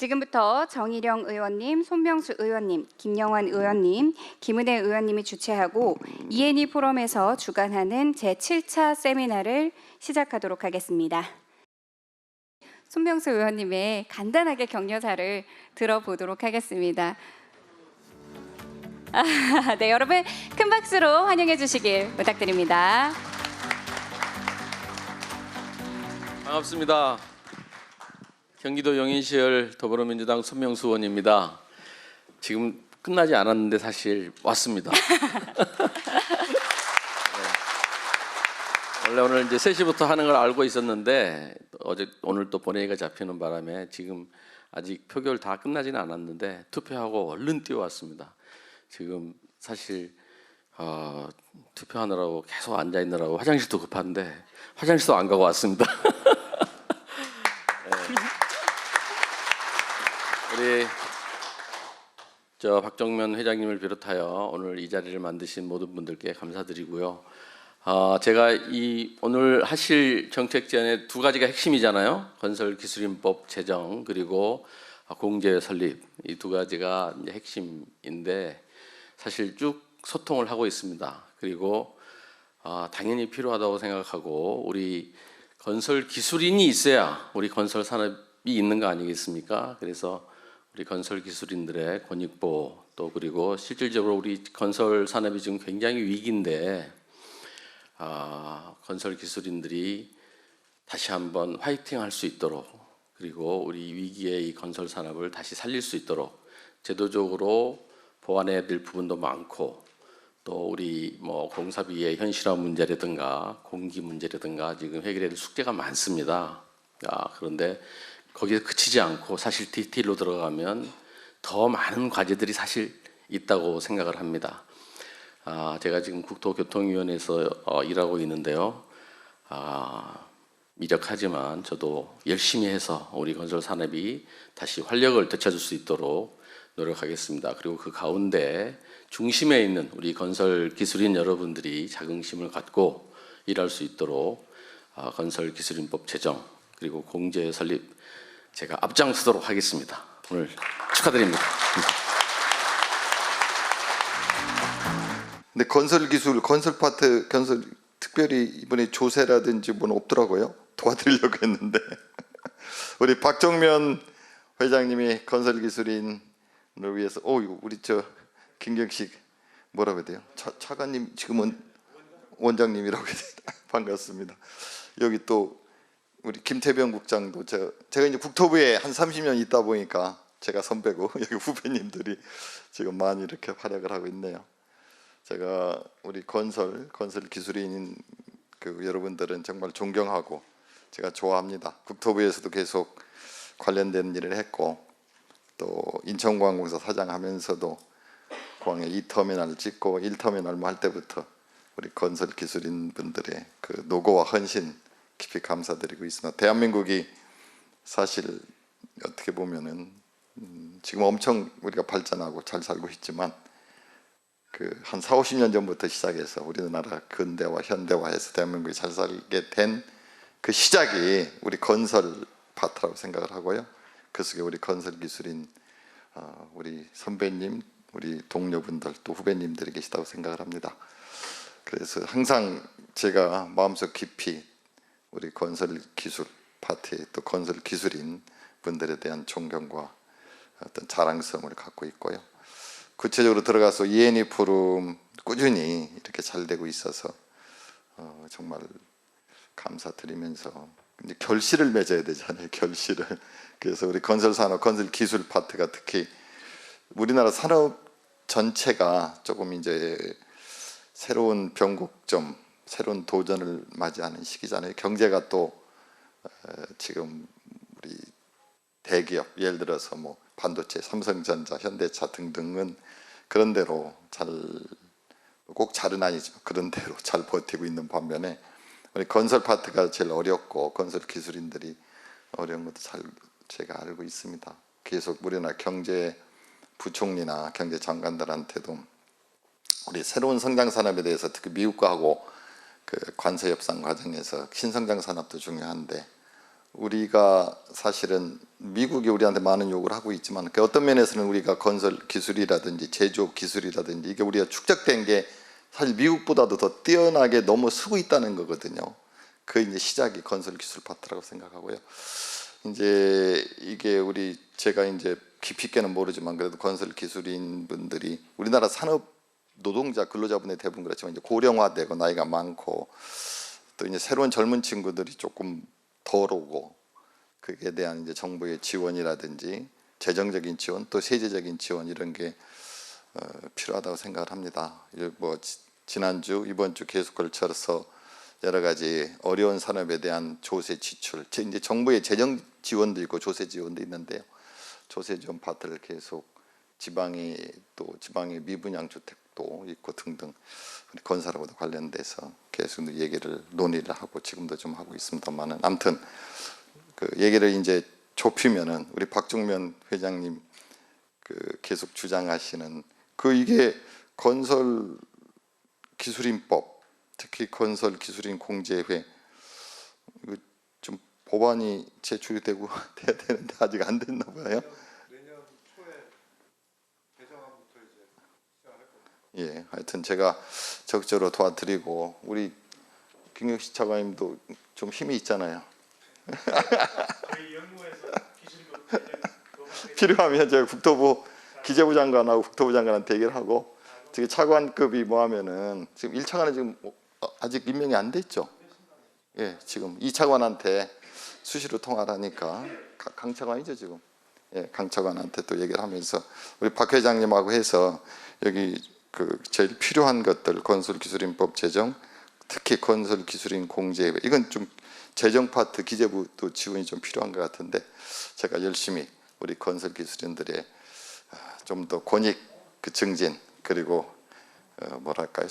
지금부터 정일영 의원님, 손명수 의원님, 김영환 의원님, 김은혜 의원님이 주최하고 E&E 포럼에서 주관하는 제7차 세미나를 시작하도록 하겠습니다. 손명수 의원님의 간단하게 격려사를 들어보도록 하겠습니다. 네, 여러분 큰 박수로 환영해 주시길 부탁드립니다. 반갑습니다. 경기도 용인시열 더불어민주당 손명수 의원입니다. 지금 끝나지 않았는데 사실 왔습니다. 네. 원래 오늘 이제 3시부터 하는 걸 알고 있었는데 오늘 또 본회의가 잡히는 바람에 지금 아직 표결 다 끝나지는 않았는데 투표하고 얼른 뛰어왔습니다. 지금 사실 투표하느라고 계속 앉아 있느라고 화장실도 급한데 화장실도 안 가고 왔습니다. 우리 박정면 회장님을 비롯하여 오늘 이 자리를 만드신 모든 분들께 감사드리고요. 제가 오늘 하실 정책 제안의 두 가지가 핵심이잖아요. 건설기술인법 제정 그리고 공제 설립, 이 두 가지가 이제 핵심인데 사실 쭉 소통을 하고 있습니다. 그리고 당연히 필요하다고 생각하고 우리 건설 기술인이 있어야 우리 건설 산업이 있는 거 아니겠습니까? 그래서 우리 건설 기술인들의 권익보 또 그리고 실질적으로 우리 건설 산업이 지금 굉장히 위기인데 건설 기술인들이 다시 한번 화이팅 할 수 있도록 그리고 우리 위기의 이 건설 산업을 다시 살릴 수 있도록 제도적으로 보완해야 될 부분도 많고 또 우리 공사비의 현실화 문제라든가 공기 문제라든가 지금 해결해야 될 숙제가 많습니다. 그런데 거기에 그치지 않고 사실 디테일로 들어가면 더 많은 과제들이 사실 있다고 생각을 합니다. 제가 지금 국토교통위원회에서 일하고 있는데요. 미력하지만 저도 열심히 해서 우리 건설 산업이 다시 활력을 되찾을 수 있도록 노력하겠습니다. 그리고 그 가운데 중심에 있는 우리 건설 기술인 여러분들이 자긍심을 갖고 일할 수 있도록 건설기술인법 제정 그리고 공제 설립 제가 앞장서도록 하겠습니다. 오늘 축하드립니다. 근데 건설기술, 건설파트, 특별히 이번에 조세라든지 뭐는 없더라고요. 도와드리려고 했는데 우리 박정면 회장님이 건설기술인을 위해서 이거 우리 김경식 뭐라고 해야 돼요? 차관님 지금은 원장님이라고 해야 되나? 반갑습니다. 여기 또 우리 김태병 국장도 제가 이제 국토부에 한 30년 있다 보니까 제가 선배고 여기 후배님들이 지금 많이 이렇게 활약을 하고 있네요. 제가 우리 건설 기술인 여러분들은 정말 존경하고 제가 좋아합니다. 국토부에서도 계속 관련된 일을 했고 또 인천공항공사 사장하면서도 공항에 2터미널 짓고 1터미널 할 때부터 우리 건설 기술인 분들의 그 노고와 헌신 깊이 감사드리고 있습니다. 대한민국이 사실 어떻게 보면은 지금 엄청 우리가 발전하고 잘 살고 있지만 한 40-50년 전부터 시작해서 우리나라 근대화 현대화해서 대한민국이 잘 살게 된 그 시작이 우리 건설 파트라고 생각을 하고요. 그 속에 우리 건설 기술인 우리 선배님, 우리 동료분들 또 후배님들이 계시다고 생각을 합니다. 그래서 항상 제가 마음속 깊이 우리 건설 기술 파트의 또 건설 기술인 분들에 대한 존경과 어떤 자랑스러움을 갖고 있고요. 구체적으로 들어가서 E&E 포럼 꾸준히 이렇게 잘 되고 있어서 정말 감사드리면서 이제 결실을 맺어야 되잖아요. 결실을. 그래서 우리 건설 산업, 건설 기술 파트가 특히 우리나라 산업 전체가 조금 이제 새로운 변곡점, 새로운 도전을 맞이하는 시기잖아요. 경제가 또 지금 우리 대기업, 예를 들어서 반도체, 삼성전자, 현대차 등등은 그런 대로 꼭 잘은 아니지만 그런 대로 잘 버티고 있는 반면에 우리 건설 파트가 제일 어렵고 건설 기술인들이 어려운 것도 제가 알고 있습니다. 계속 우리나라 경제부총리나 경제장관들한테도 우리 새로운 성장 산업에 대해서 특히 미국과 하고 그 관세 협상 과정에서 신성장 산업도 중요한데 우리가 사실은 미국이 우리한테 많은 요구를 하고 있지만 그 어떤 면에서는 우리가 건설 기술이라든지 제조업 기술이라든지 이게 우리가 축적된 게 사실 미국보다도 더 뛰어나게 너무 쓰고 있다는 거거든요. 그 이제 시작이 건설 기술 파트라고 생각하고요. 이제 이게 제가 이제 깊이 있게는 모르지만 그래도 건설 기술인 분들이 우리나라 산업 노동자 근로자분의 대부분 그렇지만 이제 고령화되고 나이가 많고 또 이제 새로운 젊은 친구들이 조금 덜 오고 그에 대한 이제 정부의 지원이라든지 재정적인 지원 또 세제적인 지원 이런 게 필요하다고 생각을 합니다. 뭐 지난주 이번 주 계속 걸쳐서 여러 가지 어려운 산업에 대한 조세 지출 이제 정부의 재정 지원도 있고 조세 지원도 있는데요. 조세 지원 파트를 계속 지방의 미분양 주택도 있고 등등 건설하고도 관련돼서 계속 얘기를 논의를 하고 지금도 좀 하고 있습니다만은 아무튼 그 얘기를 이제 좁히면은 우리 박종면 회장님 그 계속 주장하시는 이게 건설 기술인법 특히 건설 기술인 공제회 이거 좀 법안이 제출이 돼야 되는데 아직 안 됐나 봐요. 내년 초에 개정안부터 이제 시작할 겁니다. 예, 하여튼 제가 적극적으로 도와드리고 우리 김경식 차관님도 좀 힘이 있잖아요. 저희 연구에서 기술부 필요하면 제가 국토부 기재부 장관하고 국토부 장관한테 얘기를 하고 지금 차관급이 뭐 하면은 지금 1차관은 지금 아직 임명이 안 됐죠. 예, 지금 2차관한테 수시로 통화를 하니까 강 차관이죠 지금. 예, 강 차관한테 또 얘기를 하면서 우리 박 회장님하고 해서 여기 그 제일 필요한 것들 건설기술인법 제정, 특히 건설기술인 공제회 이건 좀 재정 파트 기재부도 지원이 좀 필요한 것 같은데 제가 열심히 우리 건설기술인들의 좀 더 권익 그 증진 그리고 뭐랄까요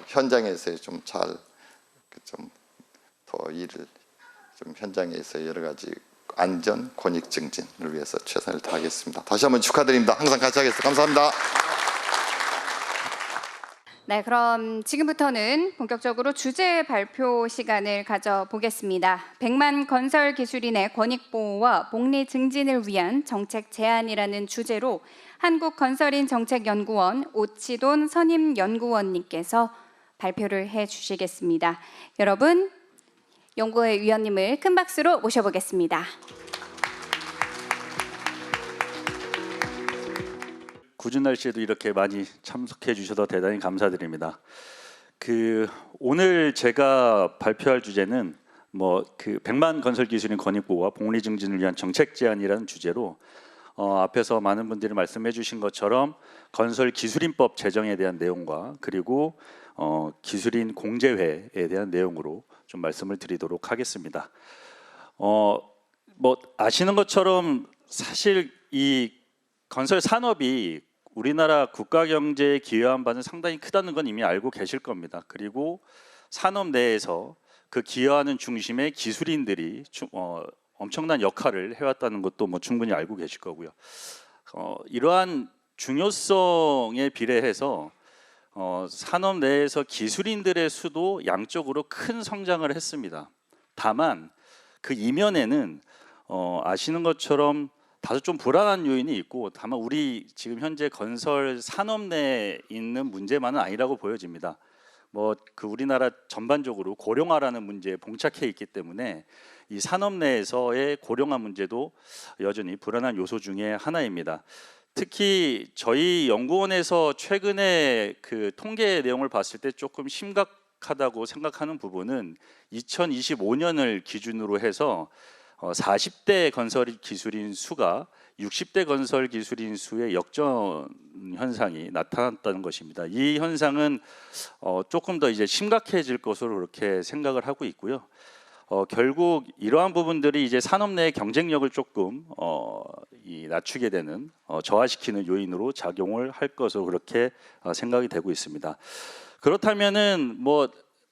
현장에서 좀 잘 좀 더 일을 좀 현장에서 여러 가지 안전 권익 증진을 위해서 최선을 다하겠습니다. 다시 한번 축하드립니다. 항상 같이 하겠습니다. 감사합니다. 네, 그럼 지금부터는 본격적으로 주제 발표 시간을 가져보겠습니다. 100만 건설 기술인의 권익 보호와 복리 증진을 위한 정책 제안이라는 주제로 한국건설인 정책연구원 오치돈 선임연구원님께서 발표를 해주시겠습니다. 여러분, 연구회 위원님을 큰 박수로 모셔보겠습니다. 궂은 날씨에도 이렇게 많이 참석해 주셔서 대단히 감사드립니다. 오늘 제가 발표할 주제는 그 100만 건설 기술인 권익 보호와 복리 증진을 위한 정책 제안이라는 주제로 앞에서 많은 분들이 말씀해 주신 것처럼 건설 기술인법 제정에 대한 내용과 그리고 기술인 공제회에 대한 내용으로 좀 말씀을 드리도록 하겠습니다. 아시는 것처럼 사실 이 건설 산업이 우리나라 국가 경제에 기여한 바는 상당히 크다는 건 이미 알고 계실 겁니다. 그리고 산업 내에서 그 기여하는 중심에 기술인들이 엄청난 역할을 해왔다는 것도 충분히 알고 계실 거고요. 이러한 중요성에 비례해서 산업 내에서 기술인들의 수도 양적으로 큰 성장을 했습니다. 다만 그 이면에는 아시는 것처럼 다소 좀 불안한 요인이 있고 다만 우리 지금 현재 건설 산업 내에 있는 문제만은 아니라고 보여집니다. 우리나라 전반적으로 고령화라는 문제에 봉착해 있기 때문에 이 산업 내에서의 고령화 문제도 여전히 불안한 요소 중에 하나입니다. 특히 저희 연구원에서 최근에 그 통계 내용을 봤을 때 조금 심각하다고 생각하는 부분은 2025년을 기준으로 해서 40대 건설 기술인 수가 60대 건설 기술인 수의 역전 현상이 나타났다는 것입니다. 이 현상은 조금 더 이제 심각해질 것으로 그렇게 생각을 하고 있고요. 결국 이러한 부분들이 이제 산업 내의 경쟁력을 조금 낮추게 되는 저하시키는 요인으로 작용을 할 것으로 그렇게 생각이 되고 있습니다. 그렇다면은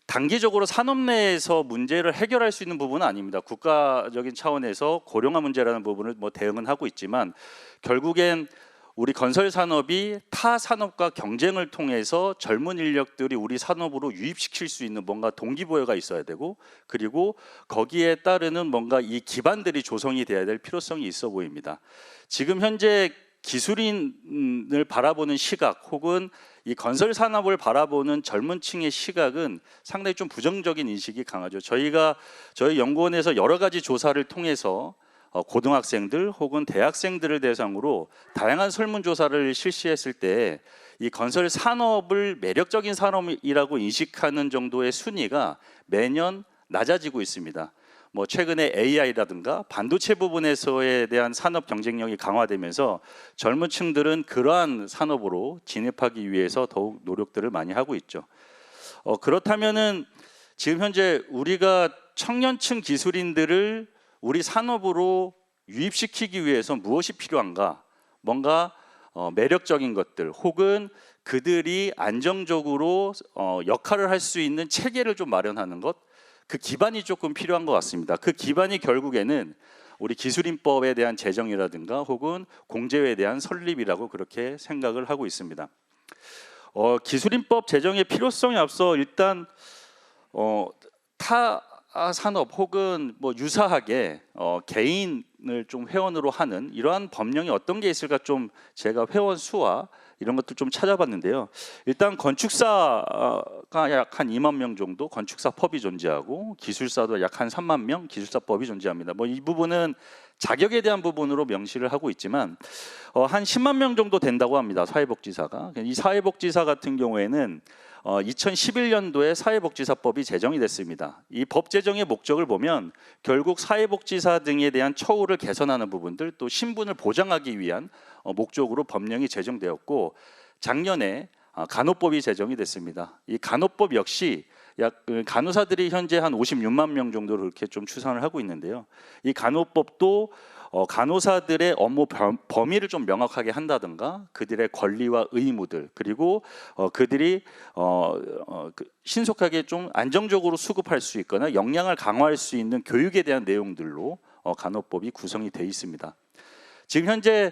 단기적으로 산업 내에서 문제를 해결할 수 있는 부분은 아닙니다. 국가적인 차원에서 고령화 문제라는 부분을 대응은 하고 있지만 결국엔 우리 건설 산업이 타 산업과 경쟁을 통해서 젊은 인력들이 우리 산업으로 유입시킬 수 있는 뭔가 동기부여가 있어야 되고, 그리고 거기에 따르는 뭔가 이 기반들이 조성이 돼야 될 필요성이 있어 보입니다. 지금 현재 기술인을 바라보는 시각 혹은 이 건설 산업을 바라보는 젊은 층의 시각은 상당히 좀 부정적인 인식이 강하죠. 저희 연구원에서 여러 가지 조사를 통해서 고등학생들 혹은 대학생들을 대상으로 다양한 설문조사를 실시했을 때 이 건설 산업을 매력적인 산업이라고 인식하는 정도의 순위가 매년 낮아지고 있습니다. 뭐 최근에 AI라든가 반도체 부분에서에 대한 산업 경쟁력이 강화되면서 젊은 층들은 그러한 산업으로 진입하기 위해서 더욱 노력들을 많이 하고 있죠. 그렇다면은 지금 현재 우리가 청년층 기술인들을 우리 산업으로 유입시키기 위해서 무엇이 필요한가? 뭔가 매력적인 것들 혹은 그들이 안정적으로 역할을 할 수 있는 체계를 좀 마련하는 것, 그 기반이 조금 필요한 것 같습니다. 그 기반이 결국에는 우리 기술인법에 대한 제정이라든가 혹은 공제에 대한 설립이라고 그렇게 생각을 하고 있습니다. 기술인법 제정의 필요성에 앞서 일단 타 산업 혹은 뭐 유사하게 개인을 좀 회원으로 하는 이러한 법령이 어떤 게 있을까 좀 제가 회원 수와 이런 것들 좀 찾아봤는데요. 일단 건축사가 약 한 2만 명 정도 건축사법이 존재하고 기술사도 약 한 3만 명 기술사법이 존재합니다. 뭐 이 부분은 자격에 대한 부분으로 명시를 하고 있지만 한 10만 명 정도 된다고 합니다. 사회복지사가. 이 사회복지사 같은 경우에는 2011년도에 사회복지사법이 제정이 됐습니다. 이 법 제정의 목적을 보면 결국 사회복지사 등에 대한 처우를 개선하는 부분들 또 신분을 보장하기 위한 목적으로 법령이 제정되었고 작년에 간호법이 제정이 됐습니다. 이 간호법 역시 간호사들이 현재 한 56만 명 정도로 이렇게 좀 추산을 하고 있는데요. 이 간호법도 간호사들의 업무 범위를 좀 명확하게 한다든가 그들의 권리와 의무들 그리고 그들이 신속하게 좀 안정적으로 수급할 수 있거나 역량을 강화할 수 있는 교육에 대한 내용들로 간호법이 구성이 되어 있습니다. 지금 현재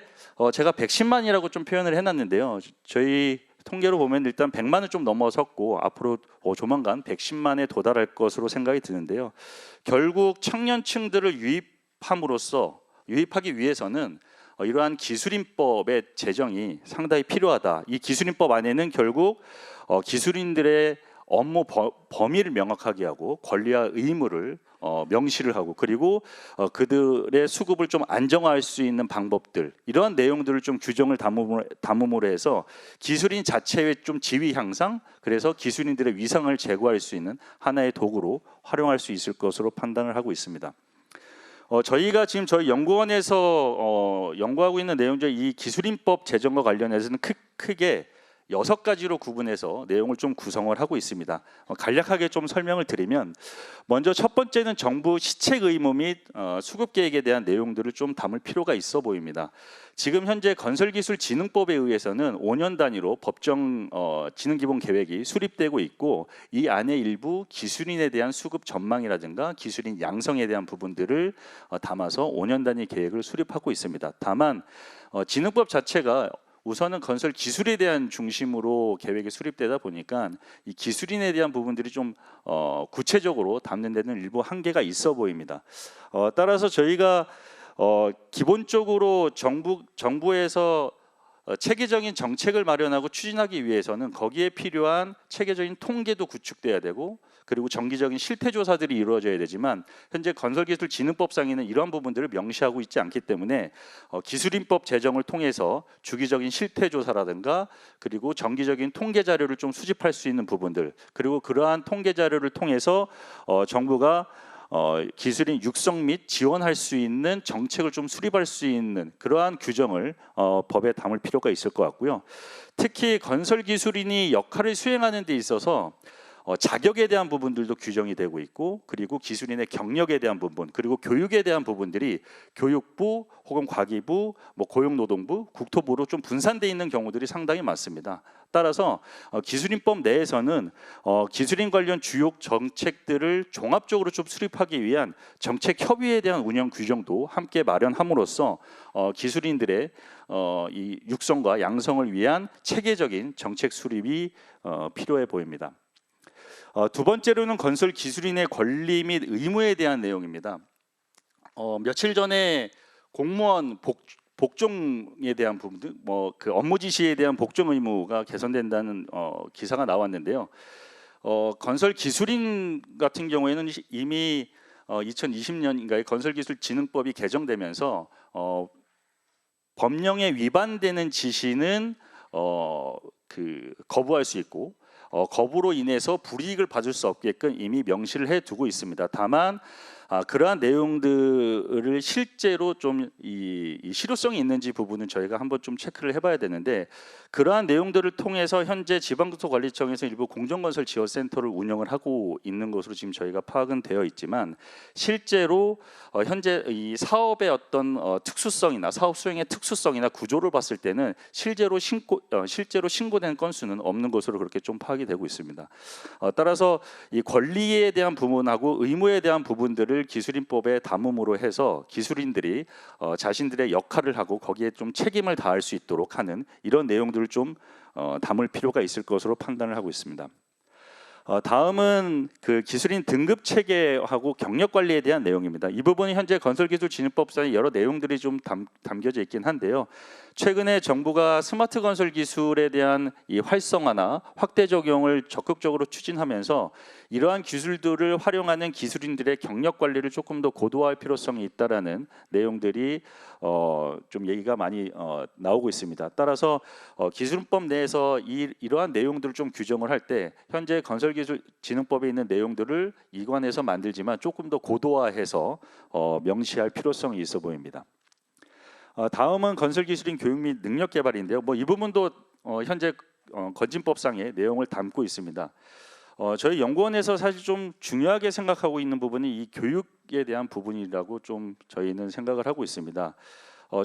제가 110만이라고 좀 표현을 해놨는데요. 저희 통계로 보면 일단 100만을 좀 넘어섰고 앞으로 조만간 110만에 도달할 것으로 생각이 드는데요. 결국 청년층들을 유입하기 위해서는 이러한 기술인법의 제정이 상당히 필요하다. 이 기술인법 안에는 결국 기술인들의 업무 범위를 명확하게 하고 권리와 의무를 명시를 하고 그리고 그들의 수급을 좀 안정화할 수 있는 방법들 이러한 내용들을 좀 규정을 담음으로 해서 기술인 자체의 좀 지위 향상 그래서 기술인들의 위상을 제고할 수 있는 하나의 도구로 활용할 수 있을 것으로 판단을 하고 있습니다. 저희가 지금 저희 연구원에서 연구하고 있는 내용 중 이 기술인법 제정과 관련해서는 크게 6가지로 구분해서 내용을 좀 구성을 하고 있습니다. 간략하게 좀 설명을 드리면 먼저 첫 번째는 정부 시책 의무 및 수급 계획에 대한 내용들을 좀 담을 필요가 있어 보입니다. 지금 현재 건설기술진흥법에 의해서는 5년 단위로 법정 진흥기본계획이 수립되고 있고 이 안에 일부 기술인에 대한 수급 전망이라든가 기술인 양성에 대한 부분들을 담아서 5년 단위 계획을 수립하고 있습니다. 다만 진흥법 자체가 우선은 건설 기술에 대한 중심으로 계획이 수립되다 보니까 이 기술인에 대한 부분들이 좀 구체적으로 담는 데는 일부 한계가 있어 보입니다. 따라서 저희가 기본적으로 정부에서 체계적인 정책을 마련하고 추진하기 위해서는 거기에 필요한 체계적인 통계도 구축돼야 되고 그리고 정기적인 실태 조사들이 이루어져야 되지만 현재 건설기술진흥법상에는 이러한 부분들을 명시하고 있지 않기 때문에 기술인법 제정을 통해서 주기적인 실태 조사라든가 그리고 정기적인 통계 자료를 좀 수집할 수 있는 부분들 그리고 그러한 통계 자료를 통해서 정부가 기술인 육성 및 지원할 수 있는 정책을 좀 수립할 수 있는 그러한 규정을 법에 담을 필요가 있을 것 같고요. 특히 건설 기술인이 역할을 수행하는 데 있어서 자격에 대한 부분들도 규정이 되고 있고, 그리고 기술인의 경력에 대한 부분, 그리고 교육에 대한 부분들이 교육부 혹은 과기부, 고용노동부, 국토부로 좀 분산되어 있는 경우들이 상당히 많습니다. 따라서 기술인법 내에서는 기술인 관련 주요 정책들을 종합적으로 좀 수립하기 위한 정책 협의에 대한 운영 규정도 함께 마련함으로써 기술인들의 이 육성과 양성을 위한 체계적인 정책 수립이 필요해 보입니다. 두 번째로는 건설 기술인의 권리 및 의무에 대한 내용입니다. 며칠 전에 공무원 복종에 대한 부분들, 그 업무 지시에 대한 복종 의무가 개선된다는 기사가 나왔는데요. 건설 기술인 같은 경우에는 이미 2020년인가에 건설기술진흥법이 개정되면서 법령에 위반되는 지시는 거부할 수 있고, 거부로 인해서 불이익을 받을 수 없게끔 이미 명시를 해두고 있습니다. 다만 그러한 내용들을 실제로 좀 이 실효성이 있는지 부분은 저희가 한번 좀 체크를 해봐야 되는데, 그러한 내용들을 통해서 현재 지방국토관리청에서 일부 공정건설 지원센터를 운영을 하고 있는 것으로 지금 저희가 파악은 되어 있지만, 실제로 현재 이 사업의 어떤 특수성이나 사업 수행의 특수성이나 구조를 봤을 때는 실제로 신고된 건수는 없는 것으로 그렇게 좀 파악이 되고 있습니다. 따라서 이 권리에 대한 부분하고 의무에 대한 부분들을 기술인법에 담음으로 해서 기술인들이 자신들의 역할을 하고 거기에 좀 책임을 다할 수 있도록 하는 이런 내용들을 좀 담을 필요가 있을 것으로 판단을 하고 있습니다. 다음은 그 기술인 등급 체계하고 경력 관리에 대한 내용입니다. 이 부분은 현재 건설기술진흥법상의 여러 내용들이 좀 담겨져 있긴 한데요. 최근에 정부가 스마트 건설 기술에 대한 이 활성화나 확대 적용을 적극적으로 추진하면서 이러한 기술들을 활용하는 기술인들의 경력 관리를 조금 더 고도화할 필요성이 있다라는 내용들이 좀 얘기가 많이 나오고 있습니다. 따라서 기술법 내에서 이러한 내용들을 좀 규정을 할 때 현재 건설기술진흥법에 있는 내용들을 이관해서 만들지만 조금 더 고도화해서 명시할 필요성이 있어 보입니다. 다음은 건설기술인 교육 및 능력 개발인데요. 이 부분도 현재 건진법상의 내용을 담고 있습니다. 저희 연구원에서 사실 좀 중요하게 생각하고 있는 부분이 이 교육에 대한 부분이라고 좀 저희는 생각을 하고 있습니다.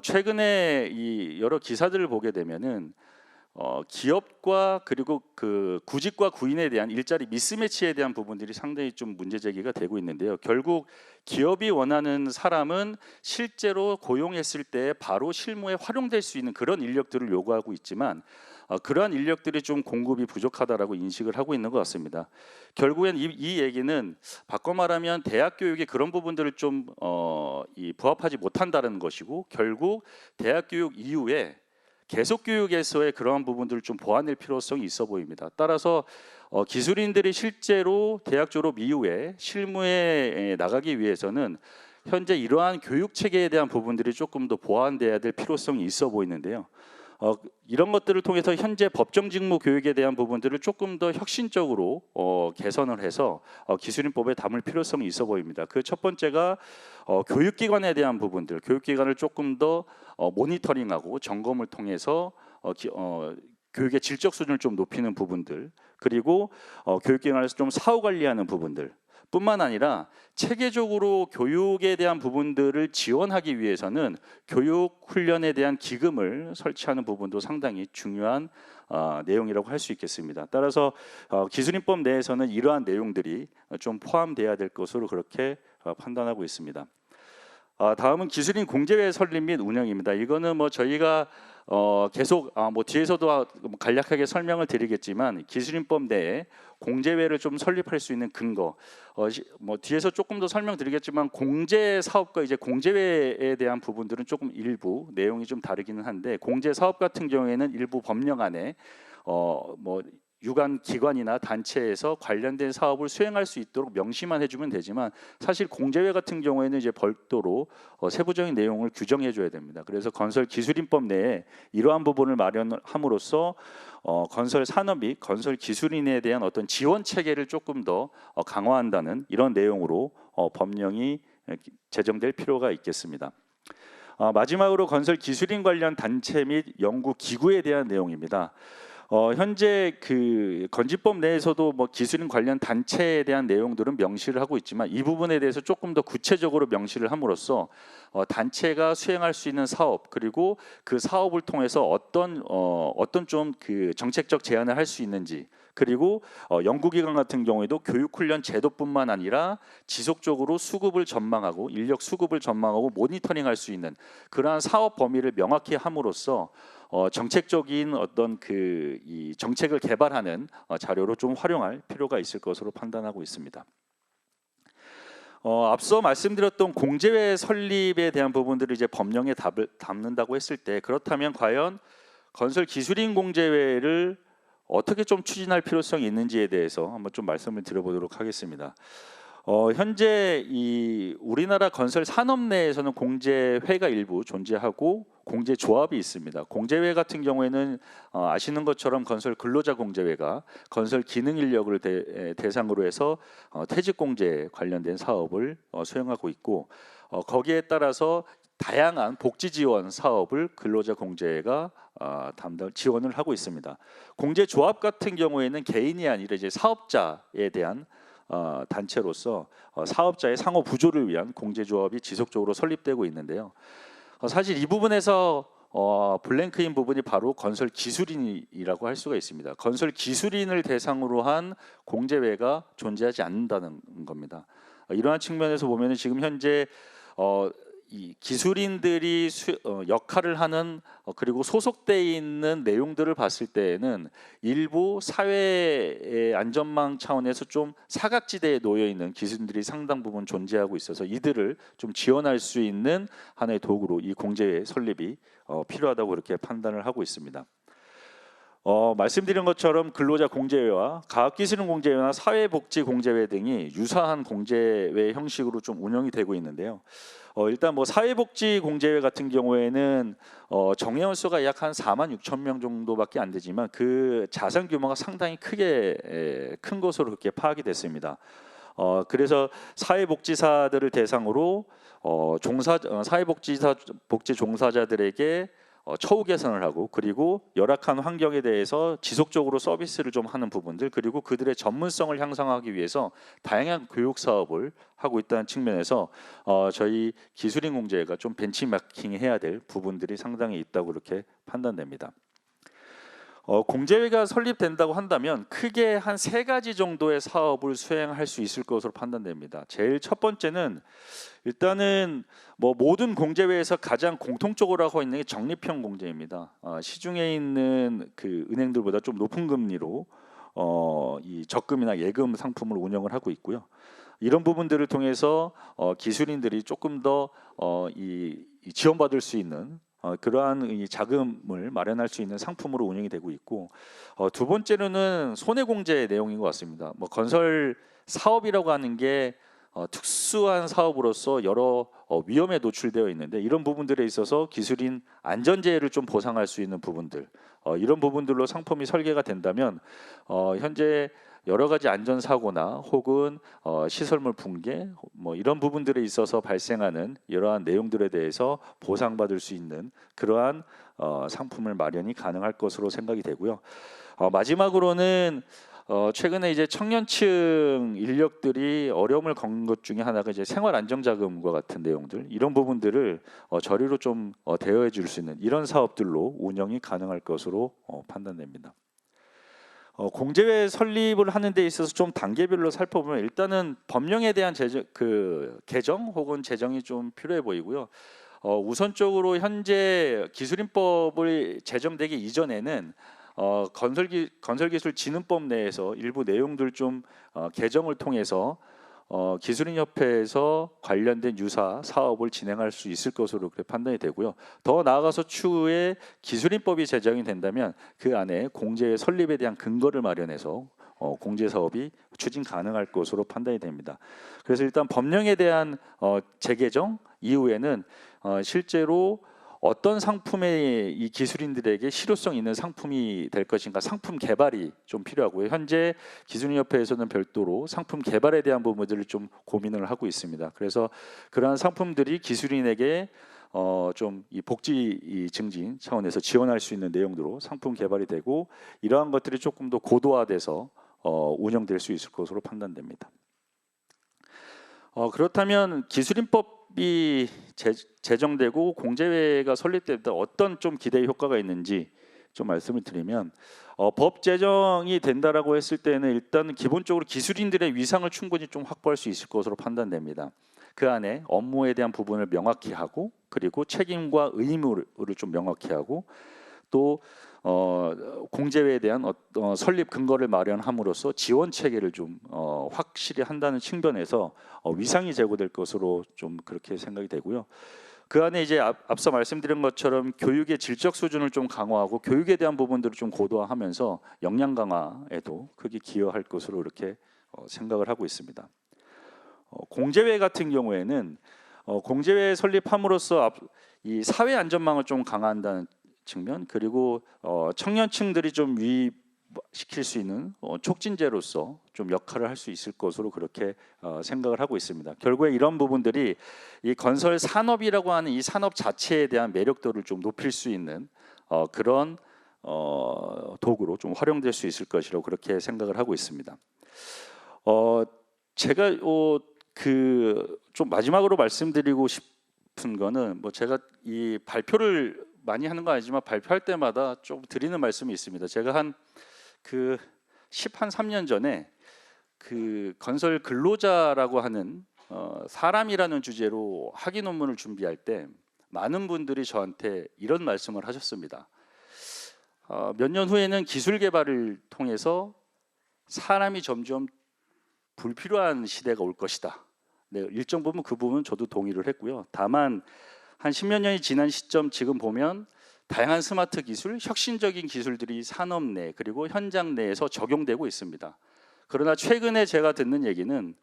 최근에 이 여러 기사들을 보게 되면은 기업과 그리고 그 구직과 구인에 대한 일자리 미스매치에 대한 부분들이 상당히 좀 문제 제기가 되고 있는데요. 결국 기업이 원하는 사람은 실제로 고용했을 때 바로 실무에 활용될 수 있는 그런 인력들을 요구하고 있지만 그러한 인력들이 좀 공급이 부족하다라고 인식을 하고 있는 것 같습니다. 결국엔 이 얘기는 바꿔 말하면 대학 교육의 그런 부분들을 좀 부합하지 못한다는 것이고, 결국 대학 교육 이후에 계속 교육에서의 그러한 부분들을 좀 보완할 필요성이 있어 보입니다. 따라서 기술인들이 실제로 대학 졸업 이후에 실무에 나가기 위해서는 현재 이러한 교육 체계에 대한 부분들이 조금 더 보완돼야 될 필요성이 있어 보이는데요. 이런 것들을 통해서 현재 법정 직무 교육에 대한 부분들을 조금 더 혁신적으로 개선을 해서 기술인법에 담을 필요성이 있어 보입니다. 그 첫 번째가 교육기관에 대한 부분들, 교육기관을 조금 더 모니터링하고 점검을 통해서 교육의 질적 수준을 좀 높이는 부분들, 그리고 교육기관에서 좀 사후 관리하는 부분들 뿐만 아니라 체계적으로 교육에 대한 부분들을 지원하기 위해서는 교육 훈련에 대한 기금을 설치하는 부분도 상당히 중요한 내용이라고 할 수 있겠습니다. 따라서 기술인법 내에서는 이러한 내용들이 좀 포함돼야 될 것으로 그렇게 판단하고 있습니다. 다음은 기술인 공제회 설립 및 운영입니다. 이거는 저희가 계속 뒤에서도 간략하게 설명을 드리겠지만, 기술인법 내에 공제회를 좀 설립할 수 있는 근거, 뒤에서 조금 더 설명드리겠지만, 공제 사업과 이제 공제회에 대한 부분들은 조금 일부 내용이 좀 다르기는 한데, 공제 사업 같은 경우에는 일부 법령 안에 유관 기관이나 단체에서 관련된 사업을 수행할 수 있도록 명시만 해주면 되지만, 사실 공제회 같은 경우에는 이제 별도로 세부적인 내용을 규정해줘야 됩니다. 그래서 건설기술인법 내에 이러한 부분을 마련함으로써 건설 산업 및 건설 기술인에 대한 어떤 지원 체계를 조금 더 강화한다는 이런 내용으로 법령이 제정될 필요가 있겠습니다. 마지막으로 건설 기술인 관련 단체 및 연구 기구에 대한 내용입니다. 현재 그 건지법 내에서도 뭐 기술인 관련 단체에 대한 내용들은 명시를 하고 있지만 이 부분에 대해서 조금 더 구체적으로 명시를 함으로써 단체가 수행할 수 있는 사업 그리고 그 사업을 통해서 어떤 좀 그 정책적 제안을 할 수 있는지 그리고 연구기관 같은 경우에도 교육훈련 제도뿐만 아니라 지속적으로 수급을 전망하고 인력 수급을 전망하고 모니터링할 수 있는 그러한 사업 범위를 명확히 함으로써 정책적인 어떤 이 정책을 개발하는 자료로 좀 활용할 필요가 있을 것으로 판단하고 있습니다. 앞서 말씀드렸던 공제회 설립에 대한 부분들을 이제 법령에 담는다고 했을 때 그렇다면 과연 건설 기술인 공제회를 어떻게 좀 추진할 필요성이 있는지에 대해서 한번 좀 말씀을 드려보도록 하겠습니다. 현재 이 우리나라 건설 산업 내에서는 공제회가 일부 존재하고 공제조합이 있습니다. 공제회 같은 경우에는 아시는 것처럼 건설 근로자 공제회가 건설 기능 인력을 대상으로 해서 퇴직 공제 관련된 사업을 수행하고 있고 거기에 따라서 다양한 복지 지원 사업을 근로자 공제회가 지원을 하고 있습니다. 공제조합 같은 경우에는 개인이 아니라 이제 사업자에 대한 단체로서 사업자의 상호 부조를 위한 공제조합이 지속적으로 설립되고 있는데요. 사실 이 부분에서 블랭크인 부분이 바로 건설 기술인이라고 할 수가 있습니다. 건설 기술인을 대상으로 한 공제회가 존재하지 않는다는 겁니다. 이러한 측면에서 보면 지금 현재 이 기술인들이 역할을 하는 그리고 소속돼 있는 내용들을 봤을 때에는 일부 사회의 안전망 차원에서 좀 사각지대에 놓여 있는 기술인들이 상당 부분 존재하고 있어서 이들을 좀 지원할 수 있는 하나의 도구로 이 공제회 설립이 필요하다고 그렇게 판단을 하고 있습니다. 말씀드린 것처럼 근로자 공제회와 과학기술인 공제회나 사회복지 공제회 등이 유사한 공제회 형식으로 좀 운영이 되고 있는데요. 일단 뭐 사회복지 공제회 같은 경우에는 정회원 수가 약 한 4만 6천 명 정도밖에 안 되지만 그 자산 규모가 상당히 큰 것으로 그렇게 파악이 됐습니다. 그래서 사회복지사들을 대상으로 복지 종사자들에게 처우 개선을 하고 그리고 열악한 환경에 대해서 지속적으로 서비스를 좀 하는 부분들 그리고 그들의 전문성을 향상하기 위해서 다양한 교육 사업을 하고 있다는 측면에서 저희 기술인 공제회가 좀 벤치마킹해야 될 부분들이 상당히 있다고 그렇게 판단됩니다. 공제회가 설립된다고 한다면 크게 한 3가지 정도의 사업을 수행할 수 있을 것으로 판단됩니다. 제일 첫 번째는 일단은 뭐 모든 공제회에서 가장 공통적으로 하고 있는 게 적립형 공제입니다. 시중에 있는 그 은행들보다 좀 높은 금리로 이 적금이나 예금 상품을 운영을 하고 있고요. 이런 부분들을 통해서 기술인들이 조금 더 지원받을 수 있는 그러한 이 자금을 마련할 수 있는 상품으로 운영이 되고 있고 두 번째로는 손해공제 내용인 것 같습니다. 뭐 건설 사업이라고 하는 게 특수한 사업으로서 여러 위험에 노출되어 있는데 이런 부분들에 있어서 기술인 안전재해를 좀 보상할 수 있는 부분들 이런 부분들로 상품이 설계가 된다면 현재 여러 가지 안전 사고나 혹은 시설물 붕괴 뭐 이런 부분들에 있어서 발생하는 이러한 내용들에 대해서 보상받을 수 있는 그러한 상품을 마련이 가능할 것으로 생각이 되고요. 마지막으로는 최근에 이제 청년층 인력들이 어려움을 겪는 것 중에 하나가 이제 생활안정자금과 같은 내용들 이런 부분들을 저리로 좀 대여해 줄 수 있는 이런 사업들로 운영이 가능할 것으로 판단됩니다. 공제회 설립을 하는 데 있어서 좀 단계별로 살펴보면 일단은 법령에 대한 개정 혹은 제정이 좀 필요해 보이고요. 우선적으로 현재 기술인법을 제정되기 이전에는 건설기술진흥법 내에서 일부 내용들 좀 개정을 통해서 기술인협회에서 관련된 유사 사업을 진행할 수 있을 것으로 그렇게 판단이 되고요. 더 나아가서 추후에 기술인법이 제정이 된다면 그 안에 공제의 설립에 대한 근거를 마련해서 공제 사업이 추진 가능할 것으로 판단이 됩니다. 그래서 일단 법령에 대한 재개정 이후에는 실제로 어떤 상품에 이 기술인들에게 실효성 있는 상품이 될 것인가 상품 개발이 좀 필요하고요. 현재 기술인협회에서는 별도로 상품 개발에 대한 부분들을 좀 고민을 하고 있습니다. 그래서 그러한 상품들이 기술인에게 좀 이 복지 이 증진 차원에서 지원할 수 있는 내용으로 상품 개발이 되고 이러한 것들이 조금 더 고도화돼서 운영될 수 있을 것으로 판단됩니다. 그렇다면 기술인법이 제정되고 공제회가 설립될 때 어떤 좀 기대 효과가 있는지 좀 말씀을 드리면 법 제정이 된다라고 했을 때는 일단 기본적으로 기술인들의 위상을 충분히 좀 확보할 수 있을 것으로 판단됩니다. 그 안에 업무에 대한 부분을 명확히 하고 그리고 책임과 의무를 좀 명확히 하고 또 공제회에 대한 설립 근거를 마련함으로써 지원 체계를 좀 확실히 한다는 측면에서 위상이 제고될 것으로 좀 그렇게 생각이 되고요. 그 안에 이제 앞서 말씀드린 것처럼 교육의 질적 수준을 좀 강화하고 교육에 대한 부분들을 좀 고도화하면서 역량 강화에도 크게 기여할 것으로 이렇게 생각을 하고 있습니다. 공제회 같은 경우에는 공제회 설립함으로써 이 사회 안전망을 좀 강화한다는 측면 그리고 청년층들이 좀 유입시킬 수 있는 촉진제로서 좀 역할을 할 수 있을 것으로 그렇게 생각을 하고 있습니다. 결국에 이런 부분들이 이 건설 산업이라고 하는 이 산업 자체에 대한 매력도를 좀 높일 수 있는 그런 도구로 좀 활용될 수 있을 것이라고 그렇게 생각을 하고 있습니다. 제가 좀 마지막으로 말씀드리고 싶은 거는 뭐 제가 이 발표를 많이 하는 건 아니지만 발표할 때마다 좀 드리는 말씀이 있습니다. 제가 한 3년 전에 그 건설 근로자라고 하는 사람이라는 주제로 학위 논문을 준비할 때 많은 분들이 저한테 이런 말씀을 하셨습니다. 몇 년 후에는 기술 개발을 통해서 사람이 점점 불필요한 시대가 올 것이다. 네, 일정 부분 그 부분 저도 동의를 했고요. 다만 한 10몇 년이 지난 시점 지금 보면 다양한 스마트 기술, 혁신적인 기술들이 산업 내 그리고 현장 내에서 적용되고 있습니다. 그러나 최근에 제가 듣는 얘기는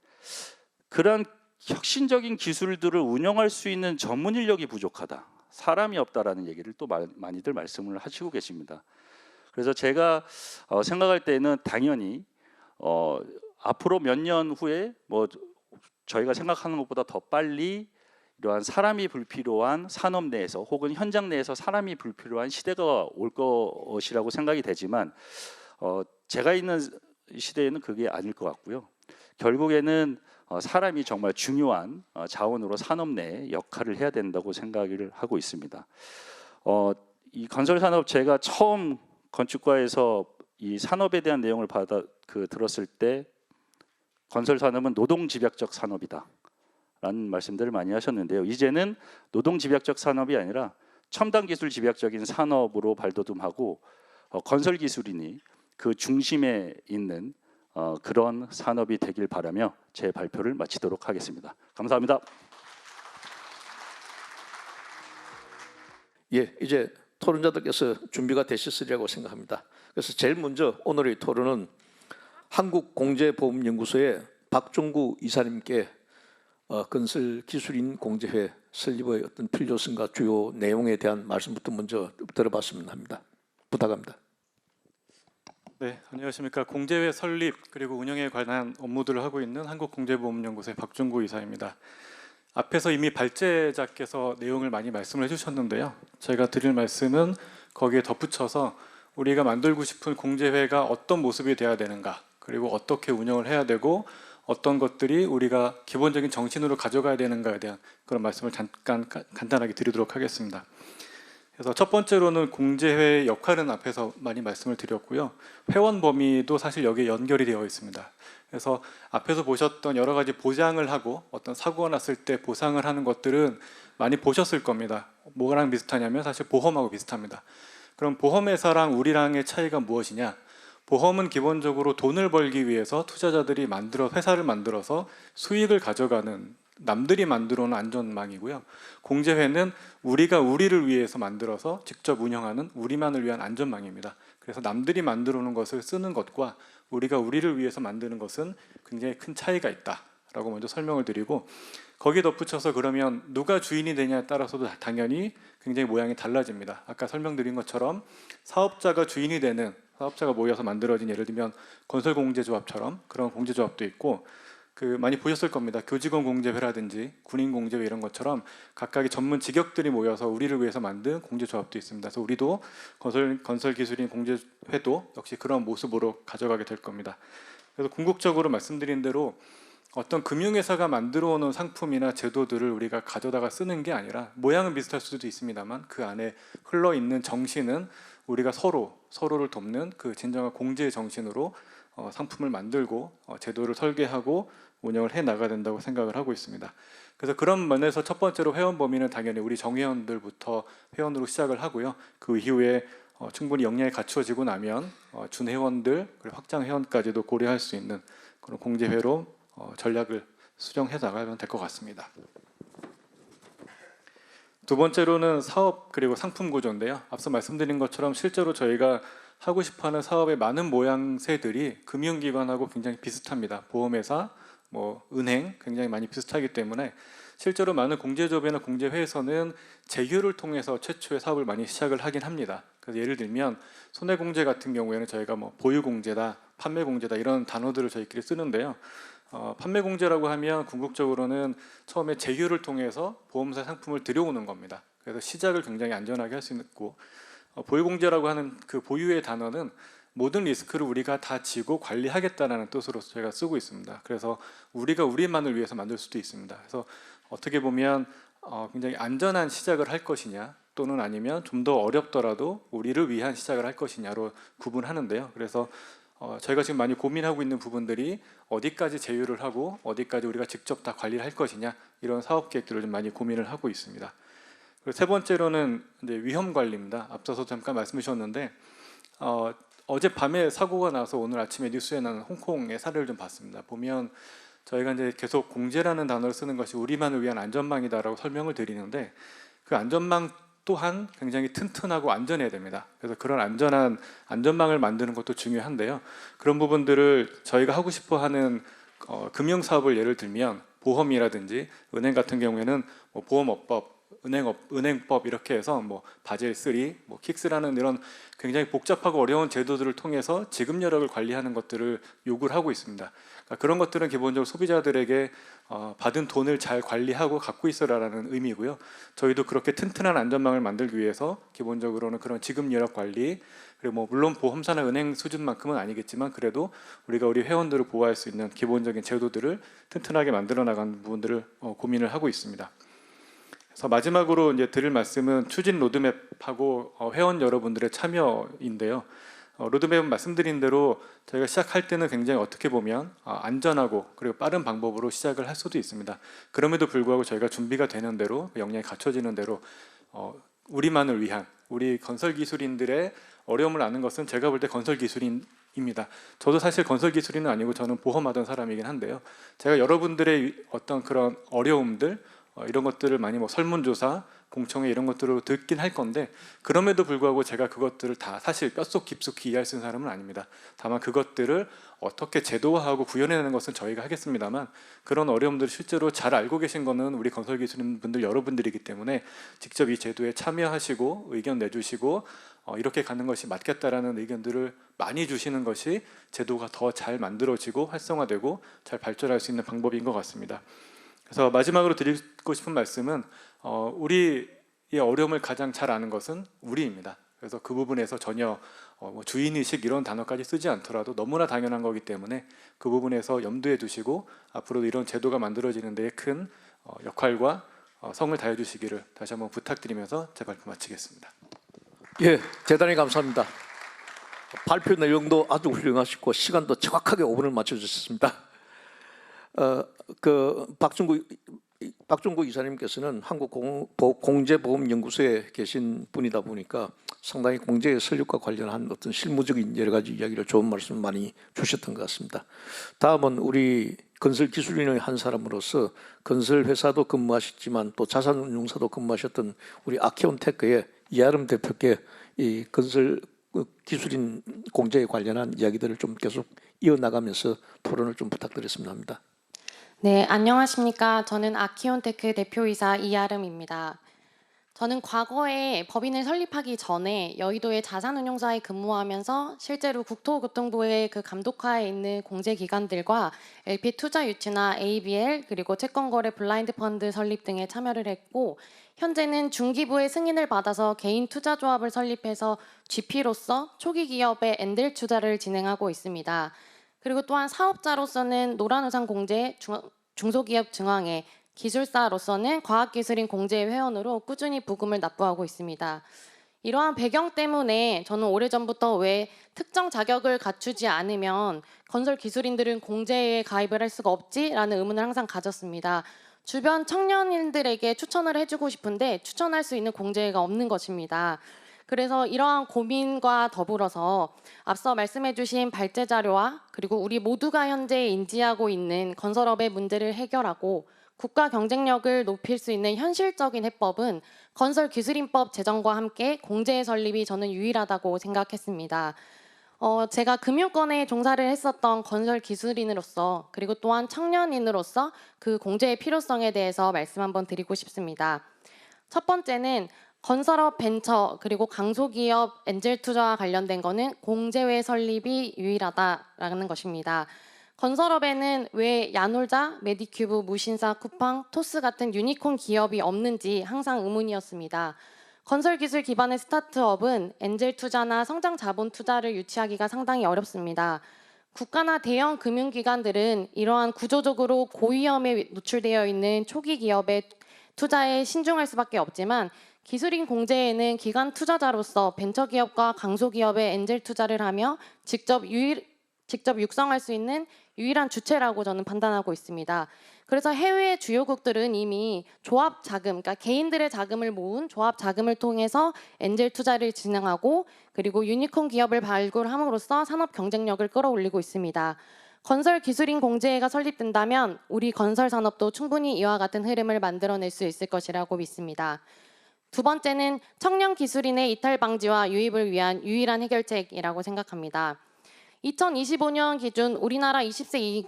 그런 혁신적인 기술들을 운영할 수 있는 전문 인력이 부족하다. 사람이 없다라는 얘기를 또 많이들 말씀을 하시고 계십니다. 그래서 제가 생각할 때는 당연히 앞으로 몇 년 후에 뭐 저희가 생각하는 것보다 더 빨리 이러한 사람이 불필요한 산업 내에서 혹은 현장 내에서 사람이 불필요한 시대가 올 것이라고 생각이 되지만 제가 있는 시대에는 그게 아닐 것 같고요. 결국에는 사람이 정말 중요한 자원으로 산업 내에 역할을 해야 된다고 생각을 하고 있습니다. 이 건설 산업 제가 처음 건축과에서 이 산업에 대한 내용을 들었을 때 건설 산업은 노동 집약적 산업이다. 라는 말씀들을 많이 하셨는데요. 이제는 노동 집약적 산업이 아니라 첨단 기술 집약적인 산업으로 발돋움하고 건설 기술인이 그 중심에 있는 그런 산업이 되길 바라며 제 발표를 마치도록 하겠습니다. 감사합니다. 예, 이제 토론자들께서 준비가 되셨으리라고 생각합니다. 그래서 제일 먼저 오늘의 토론은 한국공제보험연구소의 박종구 이사님께 건설기술인 공제회 설립의 어떤 필요성과 주요 내용에 대한 말씀부터 먼저 들어봤으면 합니다. 부탁합니다. 네, 안녕하십니까. 공제회 설립 그리고 운영에 관한 업무들을 하고 있는 한국공제보험연구소의 박종구 이사입니다. 앞에서 이미 발제자께서 내용을 많이 말씀을 해주셨는데요. 제가 드릴 말씀은 거기에 덧붙여서 우리가 만들고 싶은 공제회가 어떤 모습이 돼야 되는가, 그리고 어떻게 운영을 해야 되고 어떤 것들이 우리가 기본적인 정신으로 가져가야 되는가에 대한 그런 말씀을 잠깐 간단하게 드리도록 하겠습니다. 그래서 첫 번째로는 공제회의 역할은 앞에서 많이 말씀을 드렸고요. 회원 범위도 사실 여기에 연결이 되어 있습니다. 그래서 앞에서 보셨던 여러 가지 보장을 하고 어떤 사고가 났을 때 보상을 하는 것들은 많이 보셨을 겁니다. 뭐랑 비슷하냐면 사실 보험하고 비슷합니다. 그럼 보험회사랑 우리랑의 차이가 무엇이냐? 보험은 기본적으로 돈을 벌기 위해서 투자자들이 회사를 만들어서 수익을 가져가는 남들이 만들어 놓은 안전망이고요. 공제회는 우리가 우리를 위해서 만들어서 직접 운영하는 우리만을 위한 안전망입니다. 그래서 남들이 만들어 놓은 것을 쓰는 것과 우리가 우리를 위해서 만드는 것은 굉장히 큰 차이가 있다라고 먼저 설명을 드리고, 거기에 덧붙여서 그러면 누가 주인이 되냐에 따라서도 당연히 굉장히 모양이 달라집니다. 아까 설명드린 것처럼 사업자가 주인이 되는, 사업자가 모여서 만들어진 예를 들면 건설공제조합처럼 그런 공제조합도 있고, 많이 보셨을 겁니다. 교직원 공제회라든지 군인 공제회 이런 것처럼 각각의 전문 직역들이 모여서 우리를 위해서 만든 공제조합도 있습니다. 그래서 우리도 건설기술인 공제회도 역시 그런 모습으로 가져가게 될 겁니다. 그래서 궁극적으로 말씀드린 대로 어떤 금융회사가 만들어 오는 상품이나 제도들을 우리가 가져다가 쓰는 게 아니라 모양은 비슷할 수도 있습니다만 그 안에 흘러 있는 정신은 우리가 서로를 돕는 그 진정한 공제의 정신으로 상품을 만들고 제도를 설계하고 운영을 해 나가야 된다고 생각을 하고 있습니다. 그래서 그런 면에서 첫 번째로 회원 범위는 당연히 우리 정회원들부터 회원으로 시작을 하고요. 그 이후에 충분히 역량이 갖추어지고 나면 준회원들 그리고 확장 회원까지도 고려할 수 있는 그런 공제회로 전략을 수정해 나가면 될 것 같습니다. 두 번째로는 사업 그리고 상품 구조인데요. 앞서 말씀드린 것처럼 실제로 저희가 하고 싶어하는 사업의 많은 모양새들이 금융기관하고 굉장히 비슷합니다. 보험회사, 은행 굉장히 많이 비슷하기 때문에 실제로 많은 공제조합이나 공제회에서는 제휴를 통해서 최초의 사업을 많이 시작을 하긴 합니다. 그래서 예를 들면 손해공제 같은 경우에는 저희가 보유공제다, 판매공제다 이런 단어들을 저희끼리 쓰는데요. 판매공제라고 하면 궁극적으로는 처음에 제휴를 통해서 보험사 상품을 들여오는 겁니다. 그래서 시작을 굉장히 안전하게 할 수 있고 보유공제라고 하는 그 보유의 단어는 모든 리스크를 우리가 다 지고 관리하겠다는 뜻으로 저희가 쓰고 있습니다. 그래서 우리가 우리만을 위해서 만들 수도 있습니다. 그래서 어떻게 보면 굉장히 안전한 시작을 할 것이냐 또는 아니면 좀 더 어렵더라도 우리를 위한 시작을 할 것이냐로 구분하는데요. 그래서 저희가 지금 많이 고민하고 있는 부분들이 어디까지 제휴를 하고 어디까지 우리가 직접 다 관리를 할 것이냐 이런 사업 계획들을 좀 많이 고민을 하고 있습니다. 그리고 세 번째로는 이제 위험 관리입니다. 앞서서 잠깐 말씀해 주셨는데 어젯밤에 사고가 나서 오늘 아침에 뉴스에 나는 홍콩의 사례를 좀 봤습니다. 보면 저희가 이제 계속 공제라는 단어를 쓰는 것이 우리만을 위한 안전망이다라고 설명을 드리는데 그 안전망 또한 굉장히 튼튼하고 안전해야 됩니다. 그래서 그런 안전한 안전망을 만드는 것도 중요한데요. 그런 부분들을 저희가 하고 싶어하는 금융 사업을 예를 들면 보험이라든지 은행 같은 경우에는 보험업법, 은행법 이렇게 해서 바젤 3, 킥스라는 이런 굉장히 복잡하고 어려운 제도들을 통해서 지급 여력을 관리하는 것들을 요구를 하고 있습니다. 그러니까 그런 것들은 기본적으로 소비자들에게 받은 돈을 잘 관리하고 갖고 있어라라는 의미고요. 저희도 그렇게 튼튼한 안전망을 만들기 위해서 기본적으로는 그런 지급 여력 관리 그리고 물론 보험사나 은행 수준만큼은 아니겠지만 그래도 우리가 우리 회원들을 보호할 수 있는 기본적인 제도들을 튼튼하게 만들어 나가는 부분들을 고민을 하고 있습니다. 그래서 마지막으로 이제 드릴 말씀은 추진 로드맵하고 회원 여러분들의 참여인데요. 로드맵은 말씀드린 대로 저희가 시작할 때는 굉장히 어떻게 보면 안전하고 그리고 빠른 방법으로 시작을 할 수도 있습니다. 그럼에도 불구하고 저희가 준비가 되는 대로 역량이 갖춰지는 대로 우리만을 위한 우리 건설기술인들의 어려움을 아는 것은 제가 볼 때 건설기술인입니다. 저도 사실 건설기술인은 아니고 저는 보험하던 사람이긴 한데요. 제가 여러분들의 어떤 그런 어려움들 이런 것들을 많이 설문조사, 공청회 이런 것들로 듣긴 할 건데 그럼에도 불구하고 제가 그것들을 다 사실 뼛속 깊숙이 이해할 수 있는 사람은 아닙니다. 다만 그것들을 어떻게 제도화하고 구현해내는 것은 저희가 하겠습니다만 그런 어려움들을 실제로 잘 알고 계신 거는 우리 건설기술인 분들 여러분들이기 때문에 직접 이 제도에 참여하시고 의견 내주시고 이렇게 가는 것이 맞겠다라는 의견들을 많이 주시는 것이 제도가 더 잘 만들어지고 활성화되고 잘 발전할 수 있는 방법인 것 같습니다. 그래서 마지막으로 드리고 싶은 말씀은 우리의 어려움을 가장 잘 아는 것은 우리입니다. 그래서 그 부분에서 전혀 주인의식 이런 단어까지 쓰지 않더라도 너무나 당연한 거기 때문에 그 부분에서 염두에 두시고 앞으로도 이런 제도가 만들어지는 데에 큰 역할과 성을 다해 주시기를 다시 한번 부탁드리면서 제 발표 마치겠습니다. 예, 대단히 감사합니다. 발표 내용도 아주 훌륭하시고 시간도 정확하게 5분을 맞춰주셨습니다. 박종구 이사님께서는 한국공제보험연구소에 계신 분이다 보니까 상당히 공제의 설립과 관련한 어떤 실무적인 여러 가지 이야기를 좋은 말씀을 많이 주셨던 것 같습니다. 다음은 우리 건설기술인의 한 사람으로서 건설회사도 근무하셨지만 또 자산운용사도 근무하셨던 우리 아키온테크의 이아름 대표께 이 건설기술인 공제에 관련한 이야기들을 좀 계속 이어나가면서 토론을 좀 부탁드렸습니다 합니다. 네, 안녕하십니까. 저는 아키온테크 대표이사 이아름입니다. 저는 과거에 법인을 설립하기 전에 여의도의 자산운용사에 근무하면서 실제로 국토교통부의 그 감독하에 있는 공제기관들과 LP 투자 유치나 ABL 그리고 채권거래 블라인드 펀드 설립 등에 참여를 했고 현재는 중기부의 승인을 받아서 개인 투자조합을 설립해서 GP로서 초기 기업의 엔젤 투자를 진행하고 있습니다. 그리고 또한 사업자로서는 노란우산 공제, 중소기업 중앙회, 기술사로서는 과학기술인 공제 회원으로 꾸준히 부금을 납부하고 있습니다. 이러한 배경 때문에 저는 오래전부터 왜 특정 자격을 갖추지 않으면 건설 기술인들은 공제에 가입을 할 수가 없지라는 의문을 항상 가졌습니다. 주변 청년인들에게 추천을 해주고 싶은데 추천할 수 있는 공제가 없는 것입니다. 그래서 이러한 고민과 더불어서 앞서 말씀해주신 발제 자료와 그리고 우리 모두가 현재 인지하고 있는 건설업의 문제를 해결하고 국가 경쟁력을 높일 수 있는 현실적인 해법은 건설기술인법 제정과 함께 공제의 설립이 저는 유일하다고 생각했습니다. 제가 금융권에 종사를 했었던 건설기술인으로서 그리고 또한 청년인으로서 그 공제의 필요성에 대해서 말씀 한번 드리고 싶습니다. 첫 번째는 건설업 벤처 그리고 강소기업 엔젤 투자와 관련된 거는 공제회 설립이 유일하다라는 것입니다. 건설업에는 왜 야놀자, 메디큐브, 무신사, 쿠팡, 토스 같은 유니콘 기업이 없는지 항상 의문이었습니다. 건설기술 기반의 스타트업은 엔젤 투자나 성장 자본 투자를 유치하기가 상당히 어렵습니다. 국가나 대형 금융기관들은 이러한 구조적으로 고위험에 노출되어 있는 초기 기업의 투자에 신중할 수밖에 없지만 기술인 공제에는 기관 투자자로서 벤처기업과 강소기업의 엔젤 투자를 하며 직접 육성할 수 있는 유일한 주체라고 저는 판단하고 있습니다. 그래서 해외 주요국들은 이미 조합 자금, 그러니까 개인들의 자금을 모은 조합 자금을 통해서 엔젤 투자를 진행하고 그리고 유니콘 기업을 발굴함으로써 산업 경쟁력을 끌어올리고 있습니다. 건설 기술인 공제회가 설립된다면 우리 건설 산업도 충분히 이와 같은 흐름을 만들어낼 수 있을 것이라고 믿습니다. 두 번째는 청년 기술인의 이탈 방지와 유입을 위한 유일한 해결책이라고 생각합니다. 2025년 기준 우리나라 20세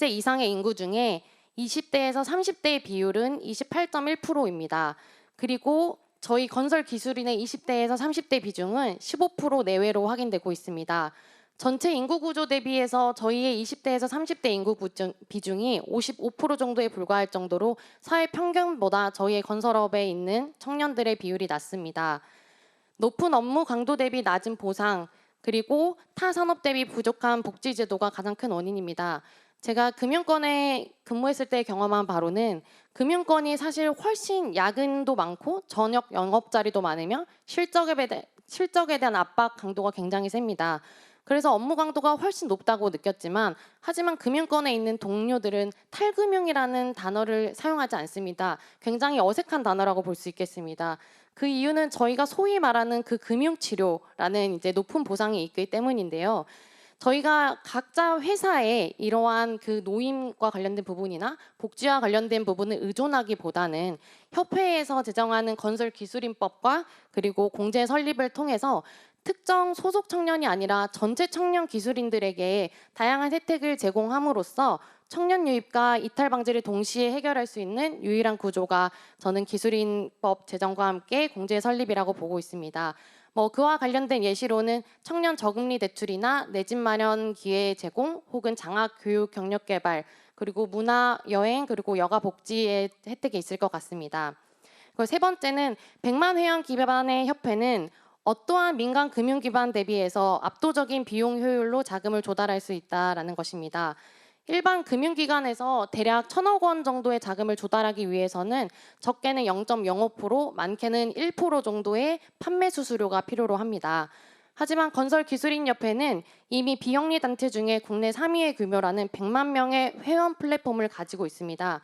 이상의 인구 중에 20대에서 30대의 비율은 28.1%입니다. 그리고 저희 건설 기술인의 20대에서 30대 비중은 15% 내외로 확인되고 있습니다. 전체 인구 구조 대비해서 저희의 20대에서 30대 인구 비중이 55% 정도에 불과할 정도로 사회 평균보다 저희의 건설업에 있는 청년들의 비율이 낮습니다. 높은 업무 강도 대비 낮은 보상, 그리고 타 산업 대비 부족한 복지 제도가 가장 큰 원인입니다. 제가 금융권에 근무했을 때 경험한 바로는 금융권이 사실 훨씬 야근도 많고 저녁 영업 자리도 많으며 실적에 대한 압박 강도가 굉장히 셉니다. 그래서 업무 강도가 훨씬 높다고 느꼈지만 하지만 금융권에 있는 동료들은 탈금융이라는 단어를 사용하지 않습니다. 굉장히 어색한 단어라고 볼 수 있겠습니다. 그 이유는 저희가 소위 말하는 그 금융치료라는 이제 높은 보상이 있기 때문인데요. 저희가 각자 회사에 이러한 그 노임과 관련된 부분이나 복지와 관련된 부분을 의존하기보다는 협회에서 제정하는 건설기술인법과 그리고 공제 설립을 통해서 특정 소속 청년이 아니라 전체 청년 기술인들에게 다양한 혜택을 제공함으로써 청년 유입과 이탈 방지를 동시에 해결할 수 있는 유일한 구조가 저는 기술인법 제정과 함께 공제 설립이라고 보고 있습니다. 그와 관련된 예시로는 청년 저금리 대출이나 내 집 마련 기회 제공 혹은 장학 교육 경력 개발 그리고 문화 여행 그리고 여가 복지의 혜택이 있을 것 같습니다. 그리고 세 번째는 100만 회원 기반의 협회는 어떠한 민간 금융 기반 대비해서 압도적인 비용 효율로 자금을 조달할 수 있다라는 것입니다. 일반 금융기관에서 대략 1,000억 원 정도의 자금을 조달하기 위해서는 적게는 0.05%, 많게는 1% 정도의 판매 수수료가 필요로 합니다. 하지만 건설기술인협회는 이미 비영리 단체 중에 국내 3위의 규모라는 100만 명의 회원 플랫폼을 가지고 있습니다.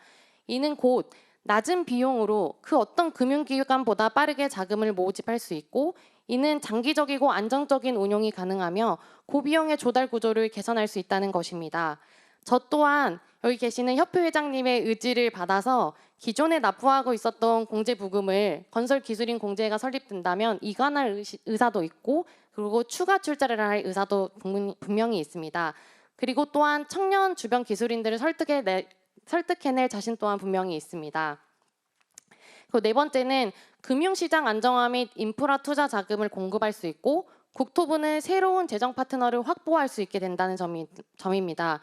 이는 곧 낮은 비용으로 그 어떤 금융기관보다 빠르게 자금을 모집할 수 있고 이는 장기적이고 안정적인 운용이 가능하며 고비용의 조달 구조를 개선할 수 있다는 것입니다. 저 또한 여기 계시는 협회 회장님의 의지를 받아서 기존에 납부하고 있었던 공제 부금을 건설기술인 공제가 설립된다면 이관할 의사도 있고 그리고 추가 출자를 할 의사도 분명히 있습니다. 그리고 또한 청년 주변 기술인들을 설득해낼 자신 또한 분명히 있습니다. 그리고 네 번째는 금융시장 안정화 및 인프라 투자 자금을 공급할 수 있고 국토부는 새로운 재정 파트너를 확보할 수 있게 된다는 점입니다.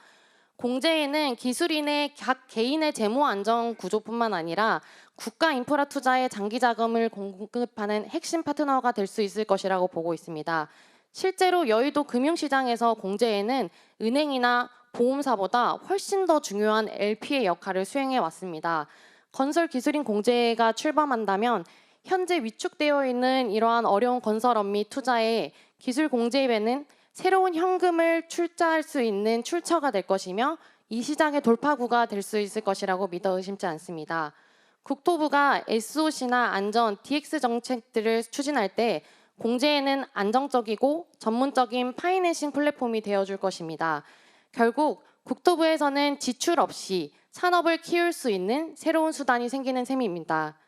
공제에는 기술인의 각 개인의 재무 안정 구조뿐만 아니라 국가 인프라 투자에 장기 자금을 공급하는 핵심 파트너가 될 수 있을 것이라고 보고 있습니다. 실제로 여의도 금융시장에서 공제에는 은행이나 보험사보다 훨씬 더 중요한 LP의 역할을 수행해 왔습니다. 건설 기술인 공제가 출범한다면 현재 위축되어 있는 이러한 어려운 건설업 및 투자에 기술 공제에는 새로운 현금을 출자할 수 있는 출처가 될 것이며 이 시장의 돌파구가 될 수 있을 것이라고 믿어 의심치 않습니다. 국토부가 SOC나 안전, DX 정책들을 추진할 때 공제에는 안정적이고 전문적인 파이낸싱 플랫폼이 되어줄 것입니다. 결국 국토부에서는 지출 없이 산업을 키울 수 있는 새로운 수단이 생기는 셈입니다.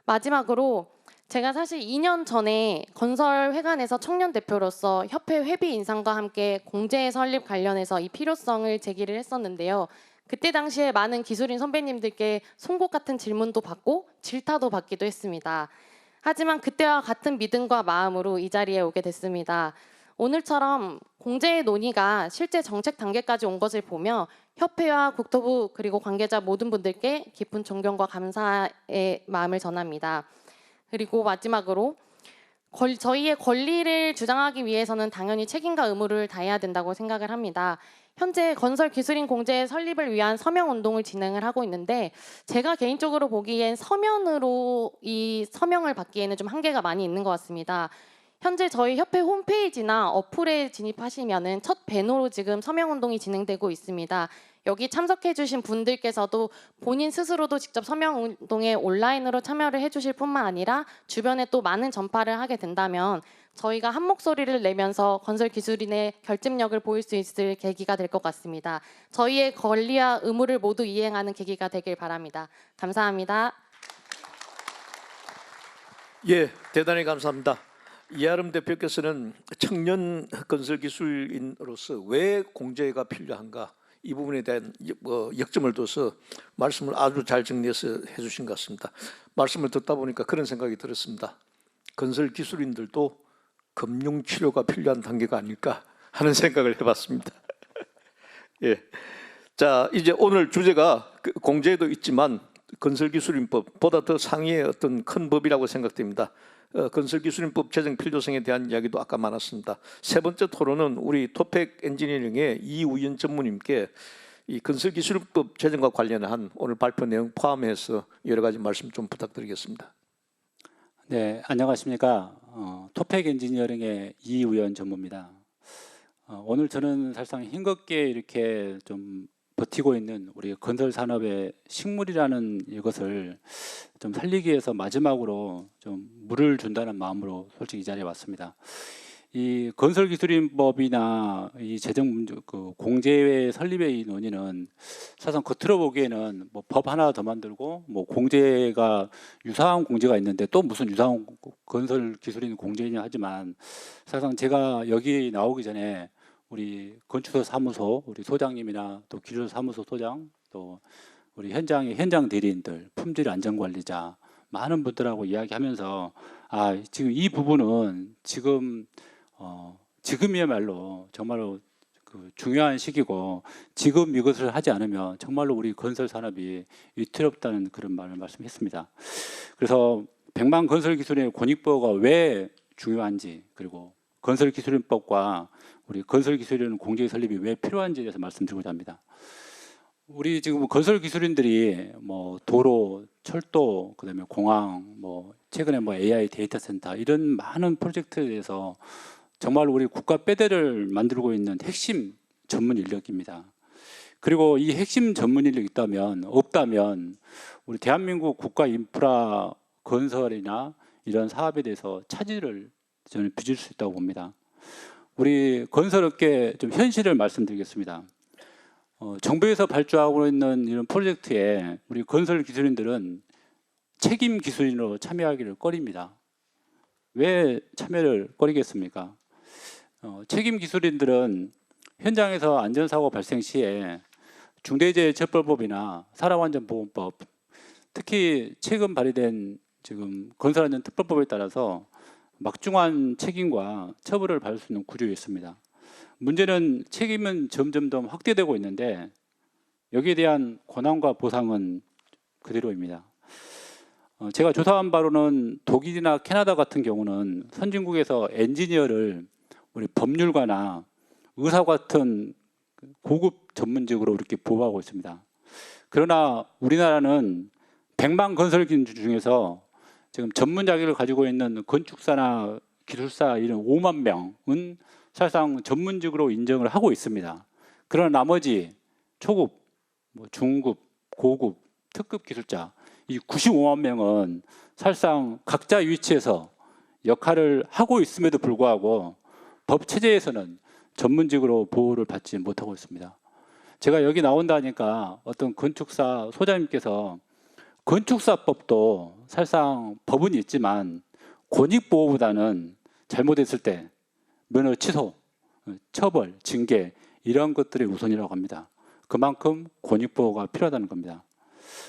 마지막으로 제가 사실 2년 전에 건설회관에서 청년 대표로서 협회 회비 인상과 함께 공제 설립 관련해서 이 필요성을 제기를 했었는데요. 그때 당시에 많은 기술인 선배님들께 송곳 같은 질문도 받고 질타도 받기도 했습니다. 하지만 그때와 같은 믿음과 마음으로 이 자리에 오게 됐습니다. 오늘처럼 공제의 논의가 실제 정책 단계까지 온 것을 보며 협회와 국토부 그리고 관계자 모든 분들께 깊은 존경과 감사의 마음을 전합니다. 그리고 마지막으로 저희의 권리를 주장하기 위해서는 당연히 책임과 의무를 다해야 된다고 생각을 합니다. 현재 건설 기술인 공제 설립을 위한 서명 운동을 진행을 하고 있는데 제가 개인적으로 보기엔 서면으로 이 서명을 받기에는 좀 한계가 많이 있는 것 같습니다. 현재 저희 협회 홈페이지나 어플에 진입하시면은 첫 배너로 지금 서명 운동이 진행되고 있습니다. 여기 참석해 주신 분들께서도 본인 스스로도 직접 서명 운동에 온라인으로 참여를 해 주실 뿐만 아니라 주변에 또 많은 전파를 하게 된다면 저희가 한 목소리를 내면서 건설 기술인의 결집력을 보일 수 있을 계기가 될 것 같습니다. 저희의 권리와 의무를 모두 이행하는 계기가 되길 바랍니다. 감사합니다. 예, 대단히 감사합니다. 이하름 대표께서는 청년 건설 기술인으로서 왜 공제가 필요한가 이 부분에 대한 역점을 둬서 말씀을 아주 잘 정리해서 해주신 것 같습니다. 말씀을 듣다 보니까 그런 생각이 들었습니다. 건설 기술인들도 금융 치료가 필요한 단계가 아닐까 하는 생각을 해봤습니다. 예, 자 이제 오늘 주제가 공제도 있지만 건설기술인법보다 더 상위의 어떤 큰 법이라고 생각됩니다. 건설기술인법 제정 필요성에 대한 이야기도 아까 많았습니다. 세 번째 토론은 우리 토팩 엔지니어링의 이우연 전무님께 이 건설기술인법 제정과 관련한 오늘 발표 내용 포함해서 여러 가지 말씀 좀 부탁드리겠습니다. 네, 안녕하십니까. 토팩 엔지니어링의 이우연 전무입니다. 오늘 저는 사실상 싱겁게 이렇게 좀 버티고 있는 우리 건설 산업의 식물이라는 이것을 좀 살리기 위해서 마지막으로 좀 물을 준다는 마음으로 솔직히 이 자리에 왔습니다. 이 건설기술인법이나 이 재정 공제 설립의 이 논의는 사실상 겉으로 보기에는 뭐 법 하나 더 만들고 뭐 공제가 유사한 공제가 있는데 또 무슨 유사한 건설기술인 공제냐 하지만 사실상 제가 여기 나오기 전에 우리 건축사 사무소 우리 소장님이나 또 기술사 사무소 소장 또 우리 현장의 현장 대리인들 품질 안전관리자 많은 분들하고 이야기하면서 지금 이 부분은 지금이야말로 정말로 중요한 시기고 지금 이것을 하지 않으면 정말로 우리 건설 산업이 위태롭다는 그런 말을 말씀했습니다. 그래서 백만 건설기술인의 권익보호가 왜 중요한지 그리고 건설기술인법과 우리 건설기술인 공제 설립이 왜 필요한지에 대해서 말씀드리고자 합니다. 우리 지금 건설기술인들이 뭐 도로, 철도, 그다음에 공항, 뭐 최근에 뭐 AI 데이터 센터 이런 많은 프로젝트에 대해서 정말 우리 국가 뼈대를 만들고 있는 핵심 전문 인력입니다. 그리고 이 핵심 전문 인력이 없다면 우리 대한민국 국가 인프라 건설이나 이런 사업에 대해서 차질을 저는 빚을 수 있다고 봅니다. 우리 건설업계 좀 현실을 말씀드리겠습니다. 정부에서 발주하고 있는 이런 프로젝트에 우리 건설 기술인들은 책임 기술인으로 참여하기를 꺼립니다. 왜 참여를 꺼리겠습니까? 책임 기술인들은 현장에서 안전사고 발생 시에 중대재해처벌법이나 산업안전보건법, 특히 최근 발의된 지금 건설안전특별법에 따라서 막중한 책임과 처벌을 받을 수 있는 구조에 있습니다. 문제는 책임은 점점 더 확대되고 있는데 여기에 대한 권한과 보상은 그대로입니다. 제가 조사한 바로는 독일이나 캐나다 같은 경우는 선진국에서 엔지니어를 우리 법률가나 의사 같은 고급 전문직으로 이렇게 보호하고 있습니다. 그러나 우리나라는 100만 건설 기술 중에서 지금 전문 자격을 가지고 있는 건축사나 기술사 이런 5만 명은 사실상 전문직으로 인정을 하고 있습니다. 그러나 나머지 초급, 중급, 고급, 특급 기술자 이 95만 명은 사실상 각자 위치에서 역할을 하고 있음에도 불구하고 법 체제에서는 전문직으로 보호를 받지 못하고 있습니다. 제가 여기 나온다니까 어떤 건축사 소장님께서 건축사법도 사실상 법은 있지만 권익보호보다는 잘못했을 때 면허 취소, 처벌, 징계 이런 것들이 우선이라고 합니다. 그만큼 권익보호가 필요하다는 겁니다.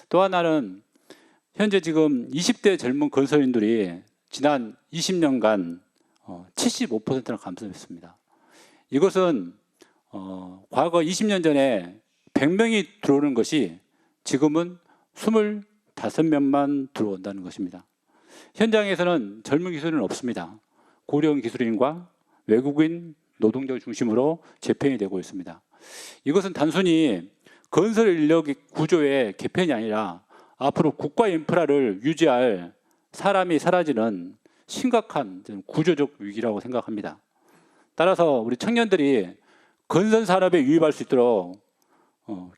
또 하나는 현재 지금 20대 젊은 건설인들이 지난 20년간 75%나 감소했습니다. 이것은 과거 20년 전에 100명이 들어오는 것이 지금은 25명만 들어온다는 것입니다. 현장에서는 젊은 기술인은 없습니다. 고령 기술인과 외국인 노동자 중심으로 재편이 되고 있습니다. 이것은 단순히 건설 인력 구조의 개편이 아니라 앞으로 국가 인프라를 유지할 사람이 사라지는 심각한 구조적 위기라고 생각합니다. 따라서 우리 청년들이 건설 산업에 유입할 수 있도록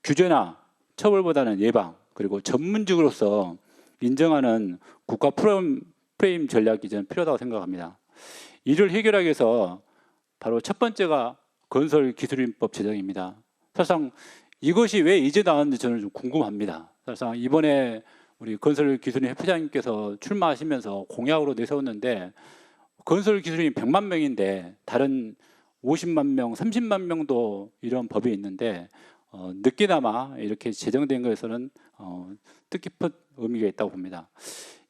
규제나 처벌보다는 예방 그리고 전문직으로서 인정하는 국가 프레임 전략이 저는 필요하다고 생각합니다. 이를 해결하기 위해서 바로 첫 번째가 건설기술인법 제정입니다. 사실상 이것이 왜 이제 나왔는지 저는 좀 궁금합니다. 사실상 이번에 우리 건설기술인 협회장님께서 출마하시면서 공약으로 내세웠는데 건설기술인이 100만 명인데 다른 50만 명, 30만 명도 이런 법이 있는데 늦게나마 이렇게 제정된 것에서는 뜻깊은 의미가 있다고 봅니다.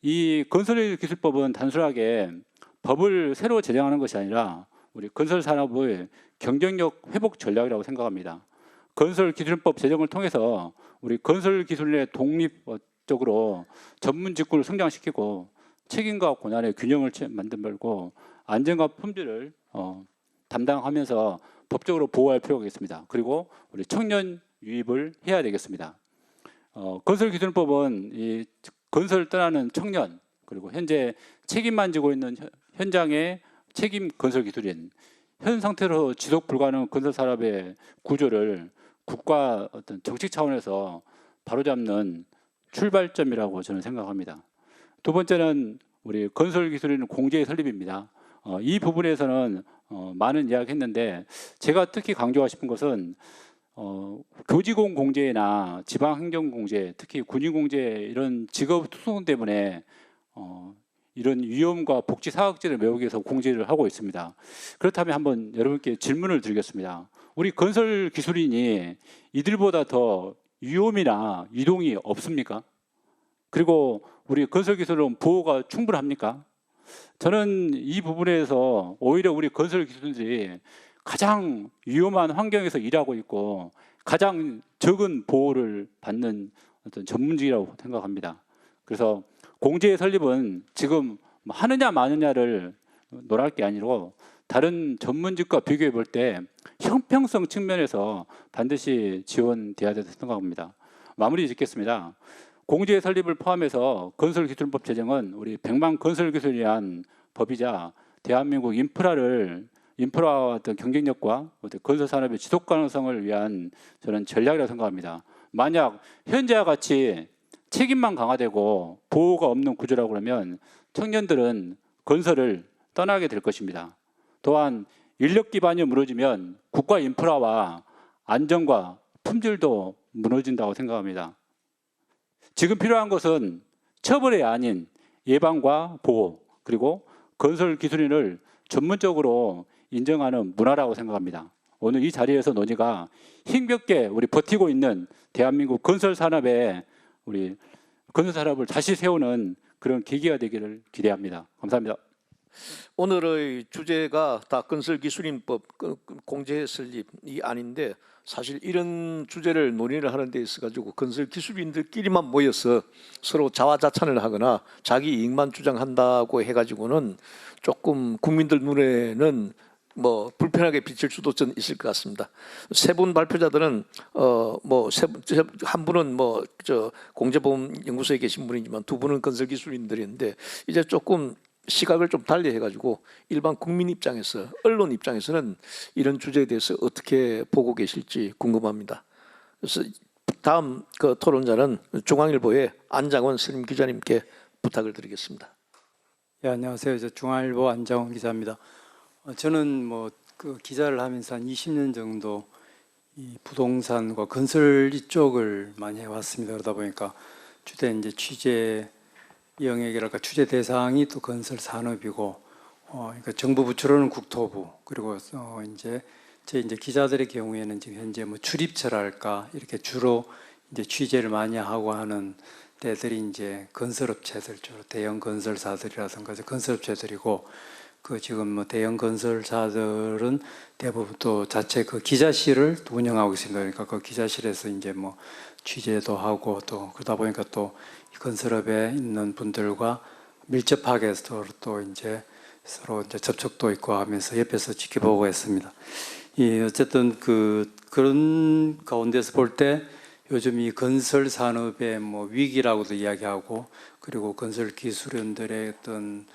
이 건설기술법은 단순하게 법을 새로 제정하는 것이 아니라 우리 건설산업의 경쟁력 회복 전략이라고 생각합니다. 건설기술법 제정을 통해서 우리 건설기술의 독립적으로 전문 직군을 성장시키고 책임과 권한의 균형을 만들고 안전과 품질을 담당하면서 법적으로 보호할 필요가 있습니다. 그리고 우리 청년 유입을 해야 되겠습니다. 건설기술법은 이 건설을 떠나는 청년 그리고 현재 책임만 지고 있는 현장의 책임 건설기술인 현 상태로 지속 불가능 건설 산업의 구조를 국가 어떤 정책 차원에서 바로잡는 출발점이라고 저는 생각합니다. 두 번째는 우리 건설기술인 공제의 설립입니다. 이 부분에서는 많은 이야기했는데 제가 특히 강조하고 싶은 것은 교직원 공제나 지방행정 공제, 특히 군인 공제 이런 직업 특성 때문에 이런 위험과 복지 사각지를 메우기 위해서 공제를 하고 있습니다. 그렇다면 한번 여러분께 질문을 드리겠습니다. 우리 건설 기술인이 이들보다 더 위험이나 유동이 없습니까? 그리고 우리 건설 기술은 보호가 충분합니까? 저는 이 부분에서 오히려 우리 건설 기술들이 가장 위험한 환경에서 일하고 있고 가장 적은 보호를 받는 어떤 전문직이라고 생각합니다. 그래서 공제의 설립은 지금 하느냐 마느냐를 논할 게 아니고 다른 전문직과 비교해 볼 때 형평성 측면에서 반드시 지원돼야 된다고 생각합니다. 마무리 짓겠습니다. 공제의 설립을 포함해서 건설기술법 제정은 우리 100만 건설기술을 위한 법이자 대한민국 인프라와 어떤 경쟁력과 어떤 건설 산업의 지속 가능성을 위한 저는 전략이라고 생각합니다. 만약 현재와 같이 책임만 강화되고 보호가 없는 구조라고 그러면 청년들은 건설을 떠나게 될 것입니다. 또한 인력 기반이 무너지면 국가 인프라와 안전과 품질도 무너진다고 생각합니다. 지금 필요한 것은 처벌이 아닌 예방과 보호 그리고 건설 기술인을 전문적으로 인정하는 문화라고 생각합니다. 오늘 이 자리에서 논의가 힘겹게 우리 버티고 있는 대한민국 건설 산업에 우리 건설 산업을 다시 세우는 그런 계기가 되기를 기대합니다. 감사합니다. 오늘의 주제가 다 건설기술인법 공제 설립이 아닌데 사실 이런 주제를 논의를 하는 데 있어 가지고 건설기술인들끼리만 모여서 서로 자화자찬을 하거나 자기 이익만 주장한다고 해가지고는 조금 국민들 눈에는 뭐 불편하게 비칠 수도 좀 있을 것 같습니다. 세 분 발표자들은 한 분은 뭐 저 공제보험연구소에 계신 분이지만 두 분은 건설기술인들인데 이제 조금 시각을 좀 달리 해가지고 일반 국민 입장에서 언론 입장에서는 이런 주제에 대해서 어떻게 보고 계실지 궁금합니다. 그래서 다음 그 토론자는 중앙일보의 안장원 선임 기자님께 부탁을 드리겠습니다. 예, 안녕하세요. 저 중앙일보 안장원 기자입니다. 저는 뭐 그 기자를 하면서 한 20년 정도 이 부동산과 건설 이쪽을 많이 해왔습니다. 그러다 보니까 주된 이제 취재 영역이랄까 취재 대상이 또 건설 산업이고, 그러니까 정부 부처로는 국토부, 그리고 이제 기자들의 경우에는 지금 현재 뭐 출입처랄까 이렇게 주로 이제 취재를 많이 하고 하는 데들이 이제 건설업체들, 주로 대형 건설사들이라든가 건설업체들이고, 그 지금 뭐 대형 건설사들은 대부분 또 자체 그 기자실을 또 운영하고 있습니다. 그러니까 그 기자실에서 이제 뭐 취재도 하고 또 그러다 보니까 또 건설업에 있는 분들과 밀접하게 또 이제 서로 이제 접촉도 있고 하면서 옆에서 지켜보고 했습니다. 어쨌든 그런 가운데서 볼 때 요즘 이 건설 산업의 뭐 위기라고도 이야기하고, 그리고 건설 기술인들의 어떤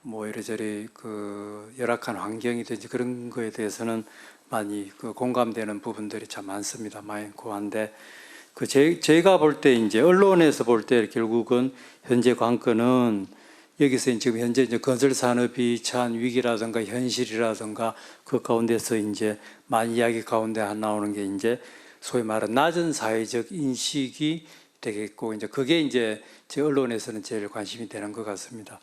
뭐 이래저래 그 열악한 환경이든지 그런 거에 대해서는 많이 그 공감되는 부분들이 참 많습니다. 많고 한데 저희가 볼 때 이제 언론에서 볼 때 결국은 현재 관건은 여기서 지금 현재 이제 건설 산업이 처한 위기라든가 현실이라든가 그 가운데서 이제 많이 이야기 가운데 안 나오는 게 이제 소위 말하는 낮은 사회적 인식이 되겠고, 이제 그게 이제 제 언론에서는 제일 관심이 되는 것 같습니다.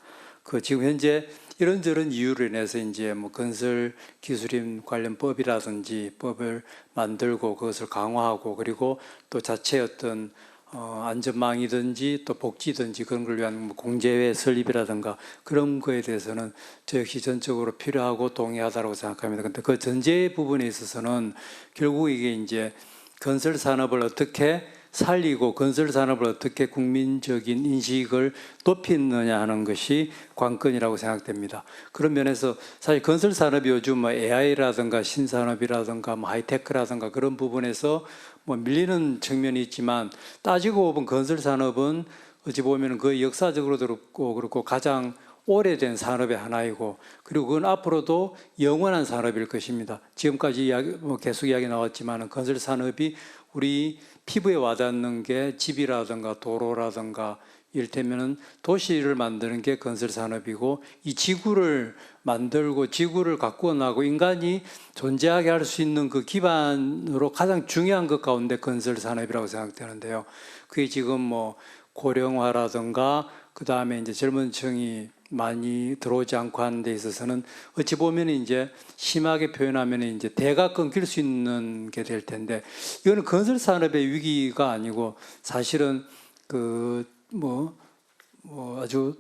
지금 현재 이런저런 이유로 인해서 이제 뭐 건설 기술인 관련 법이라든지 법을 만들고 그것을 강화하고, 그리고 또 자체 어떤 안전망이든지 또 복지든지 그런 걸 위한 뭐 공제회 설립이라든가 그런 거에 대해서는 저 역시 전적으로 필요하고 동의하다고 생각합니다. 근데 그 전제 부분에 있어서는 결국 이게 이제 건설 산업을 어떻게 살리고 건설 산업을 어떻게 국민적인 인식을 높이느냐 하는 것이 관건이라고 생각됩니다. 그런 면에서 사실 건설 산업이 요즘 뭐 AI라든가 신산업이라든가 뭐 하이테크라든가 그런 부분에서 뭐 밀리는 측면이 있지만, 따지고 보면 건설 산업은 어찌 보면 거의 역사적으로도 그렇고 가장 오래된 산업의 하나이고, 그리고 그건 앞으로도 영원한 산업일 것입니다. 지금까지 계속 이야기 나왔지만 건설 산업이 우리 피부에 와닿는 게 집이라든가 도로라든가, 이를테면 도시를 만드는 게 건설 산업이고, 이 지구를 만들고 지구를 가꾸어 나가고 인간이 존재하게 할 수 있는 그 기반으로 가장 중요한 것 가운데 건설 산업이라고 생각되는데요. 그게 지금 뭐 고령화라든가 그 다음에 이제 젊은 층이 많이 들어오지 않고 하는 데 있어서는 어찌 보면 이제 심하게 표현하면 이제 대가 끊길 수 있는 게 될 텐데, 이거는 건설 산업의 위기가 아니고 사실은 아주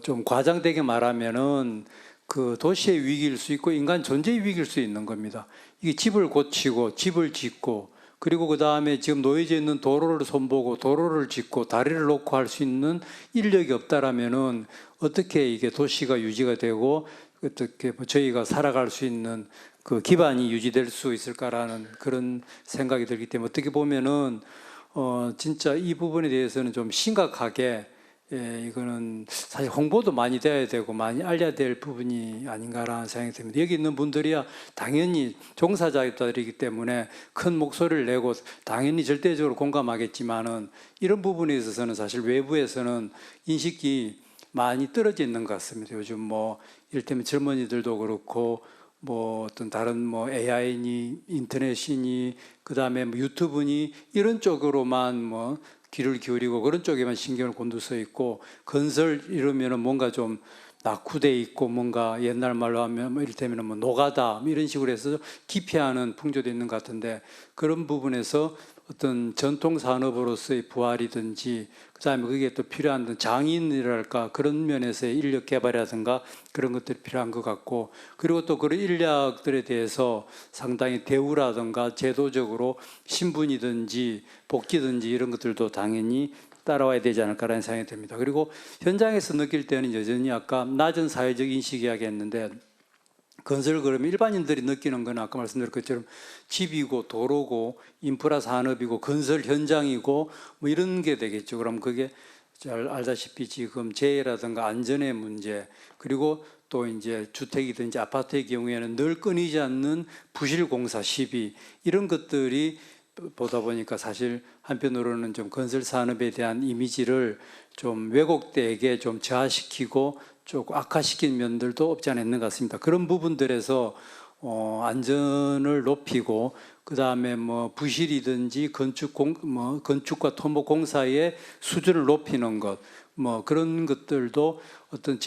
좀 과장되게 말하면은 그 도시의 위기일 수 있고 인간 존재의 위기일 수 있는 겁니다. 이게 집을 고치고 집을 짓고, 그리고 그 다음에 지금 놓여져 있는 도로를 손보고 도로를 짓고 다리를 놓고 할 수 있는 인력이 없다라면은 어떻게 이게 도시가 유지가 되고 어떻게 저희가 살아갈 수 있는 그 기반이 유지될 수 있을까라는 그런 생각이 들기 때문에, 어떻게 보면은 진짜 이 부분에 대해서는 좀 심각하게, 이거는 사실 홍보도 많이 돼야 되고 많이 알려야 될 부분이 아닌가라는 생각이 듭니다. 여기 있는 분들이야 당연히 종사자들이기 때문에 큰 목소리를 내고 당연히 절대적으로 공감하겠지만은, 이런 부분에 있어서는 사실 외부에서는 인식이 많이 떨어져 있는 것 같습니다. 요즘 뭐 이를테면 젊은이들도 그렇고 뭐 어떤 다른 뭐 AI니 인터넷이니 그 다음에 뭐 유튜브니 이런 쪽으로만 뭐 귀를 기울이고 그런 쪽에만 신경을 곤두서 있고, 건설 이러면은 뭔가 좀 낙후돼 있고 뭔가 옛날 말로 하면 뭐 이를테면 뭐 노가다 뭐 이런 식으로 해서 기피하는 풍조도 있는 것 같은데 그런 부분에서 어떤 전통 산업으로서의 부활이든지 그다음에 그게 또 필요한 장인이랄까 그런 면에서의 인력 개발이라든가 그런 것들이 필요한 것 같고 그리고 또 그런 인력들에 대해서 상당히 대우라든가 제도적으로 신분이든지 복지든지 이런 것들도 당연히 따라와야 되지 않을까라는 생각이 듭니다. 그리고 현장에서 느낄 때는 여전히 아까 낮은 사회적 인식 이야기했는데 건설 그러면 일반인들이 느끼는 건 아까 말씀드린 것처럼 집이고 도로고 인프라 산업이고 건설 현장이고 뭐 이런 게 되겠죠. 그럼 그게 잘 알다시피 지금 재해라든가 안전의 문제 그리고 또 이제 주택이든지 아파트의 경우에는 늘 끊이지 않는 부실 공사 시비 이런 것들이 보다 보니까 사실 한편으로는 좀 건설 산업에 대한 이미지를 좀 왜곡되게 좀 저하시키고 조금 악화시킨 면들도 없지 않아 있는 것 같습니다. 그런 부분들에서 안전을 높이고 그 다음에 뭐 부실이든지 건축과 토목 공사의 수준을 높이는 것, 뭐 그런 것들도 어떤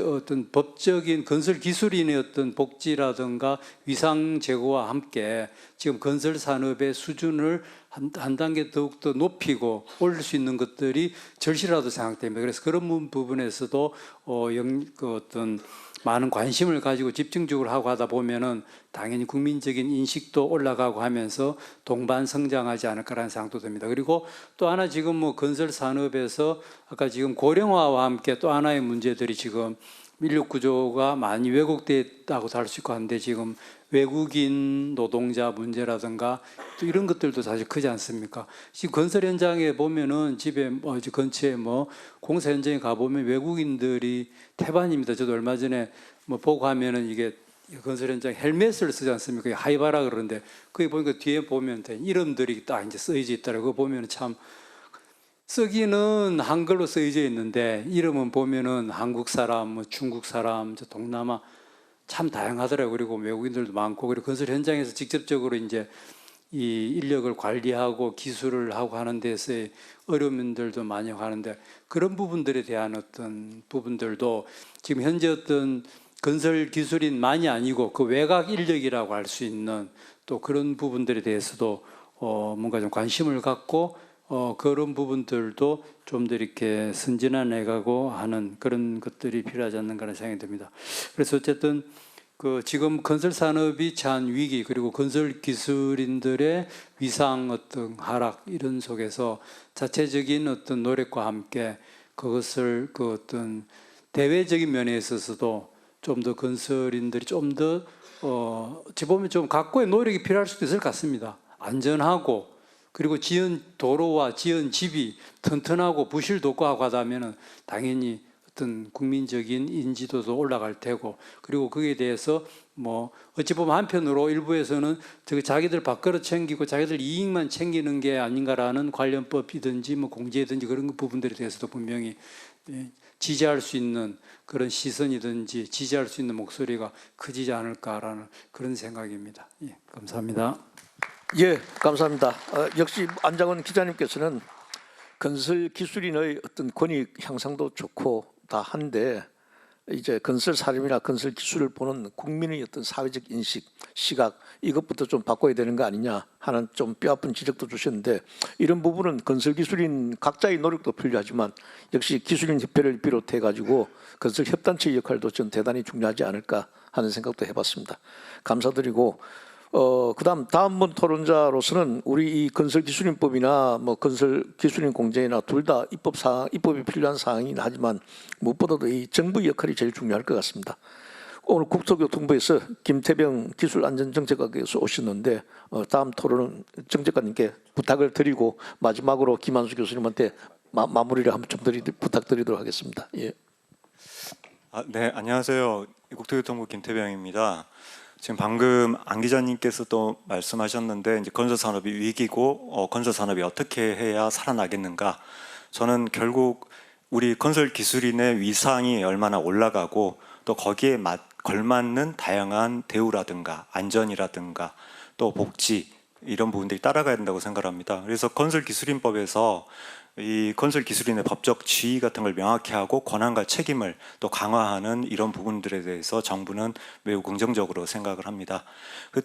어떤 법적인 건설 기술인의 어떤 복지라든가 위상 제고와 함께 지금 건설 산업의 수준을 한 단계 더욱더 높이고 올릴 수 있는 것들이 절실하다고 생각됩니다. 그래서 그런 부분에서도 어떤 많은 관심을 가지고 집중적으로 하고 하다 보면은 당연히 국민적인 인식도 올라가고 하면서 동반 성장하지 않을까라는 생각도 듭니다. 그리고 또 하나 지금 뭐 건설 산업에서 아까 지금 고령화와 함께 또 하나의 문제들이 지금 인력 구조가 많이 왜곡됐다고도 할 수 있고 한데 지금 외국인 노동자 문제라든가 또 이런 것들도 사실 크지 않습니까? 지금 건설 현장에 보면은 집에 근처에 뭐 공사 현장에 가 보면 외국인들이 태반입니다. 저도 얼마 전에 뭐 보고 하면은 이게 건설 현장 헬멧을 쓰지 않습니까? 하이바라 그러는데 거기 보니까 뒤에 보면 이름들이 딱 이제 쓰여져 있더라고요. 그거 보면 참 쓰기는 한글로 쓰여져 있는데 이름은 보면은 한국 사람, 뭐 중국 사람, 동남아 참 다양하더라고요. 그리고 외국인들도 많고 그리고 건설 현장에서 직접적으로 이제 이 인력을 관리하고 기술을 하고 하는 데서의 어려움들도 많이 하는데 그런 부분들에 대한 어떤 부분들도 지금 현재 어떤 건설 기술인만이 아니고 그 외곽 인력이라고 할 수 있는 또 그런 부분들에 대해서도 뭔가 좀 관심을 갖고 그런 부분들도 좀 더 이렇게 선진화해가고 하는 그런 것들이 필요하지 않는가 하는 생각이 듭니다. 그래서 어쨌든 그 지금 건설 산업이 처한 위기 그리고 건설 기술인들의 위상 어떤 하락 이런 속에서 자체적인 어떤 노력과 함께 그것을 그 어떤 대외적인 면에 있어서도 좀 더 건설인들이 좀 더 어찌 보면 좀 각고의 노력이 필요할 수도 있을 것 같습니다. 안전하고 그리고 지은 도로와 지은 집이 튼튼하고 부실도 없고 하고 하다면은 당연히 어떤 국민적인 인지도도 올라갈 테고 그리고 거기에 대해서 뭐 어찌 보면 한편으로 일부에서는 자기들 밥그릇 챙기고 자기들 이익만 챙기는 게 아닌가라는 관련법이든지 뭐 공제든지 그런 부분들에 대해서도 분명히 지지할 수 있는 그런 시선이든지 지지할 수 있는 목소리가 크지 않을까라는 그런 생각입니다. 예, 감사합니다. 예, 감사합니다. 역시 안장원 기자님께서는 건설 기술인의 어떤 권익 향상도 좋고 다 한데 이제 건설 산업이나 건설 기술을 보는 국민의 어떤 사회적 인식, 시각 이것부터 좀 바꿔야 되는 거 아니냐 하는 좀 뼈아픈 지적도 주셨는데 이런 부분은 건설 기술인 각자의 노력도 필요하지만 역시 기술인 협회를 비롯해 가지고 건설 협단체의 역할도 좀 대단히 중요하지 않을까 하는 생각도 해봤습니다. 감사드리고 다음 분 토론자로서는 우리 이 건설기술인법이나 뭐 건설기술인 공제나 둘 다 입법이 필요한 사항이긴 하지만 무엇보다도 이 정부의 역할이 제일 중요할 것 같습니다. 오늘 국토교통부에서 김태병 기술안전정책관께서 오셨는데 다음 토론은 정책관님께 부탁을 드리고 마지막으로 김한수 교수님한테 마무리를 한번 좀 부탁드리도록 하겠습니다. 예. 네, 안녕하세요. 국토교통부 김태병입니다. 지금 방금 안 기자님께서 또 말씀하셨는데 이제 건설 산업이 위기고 건설 산업이 어떻게 해야 살아나겠는가? 저는 결국 우리 건설 기술인의 위상이 얼마나 올라가고 또 거기에 걸맞는 다양한 대우라든가 안전이라든가 또 복지 이런 부분들이 따라가야 된다고 생각합니다. 그래서 건설 기술인법에서 이 건설 기술인의 법적 지위 같은 걸 명확히 하고 권한과 책임을 또 강화하는 이런 부분들에 대해서 정부는 매우 긍정적으로 생각을 합니다.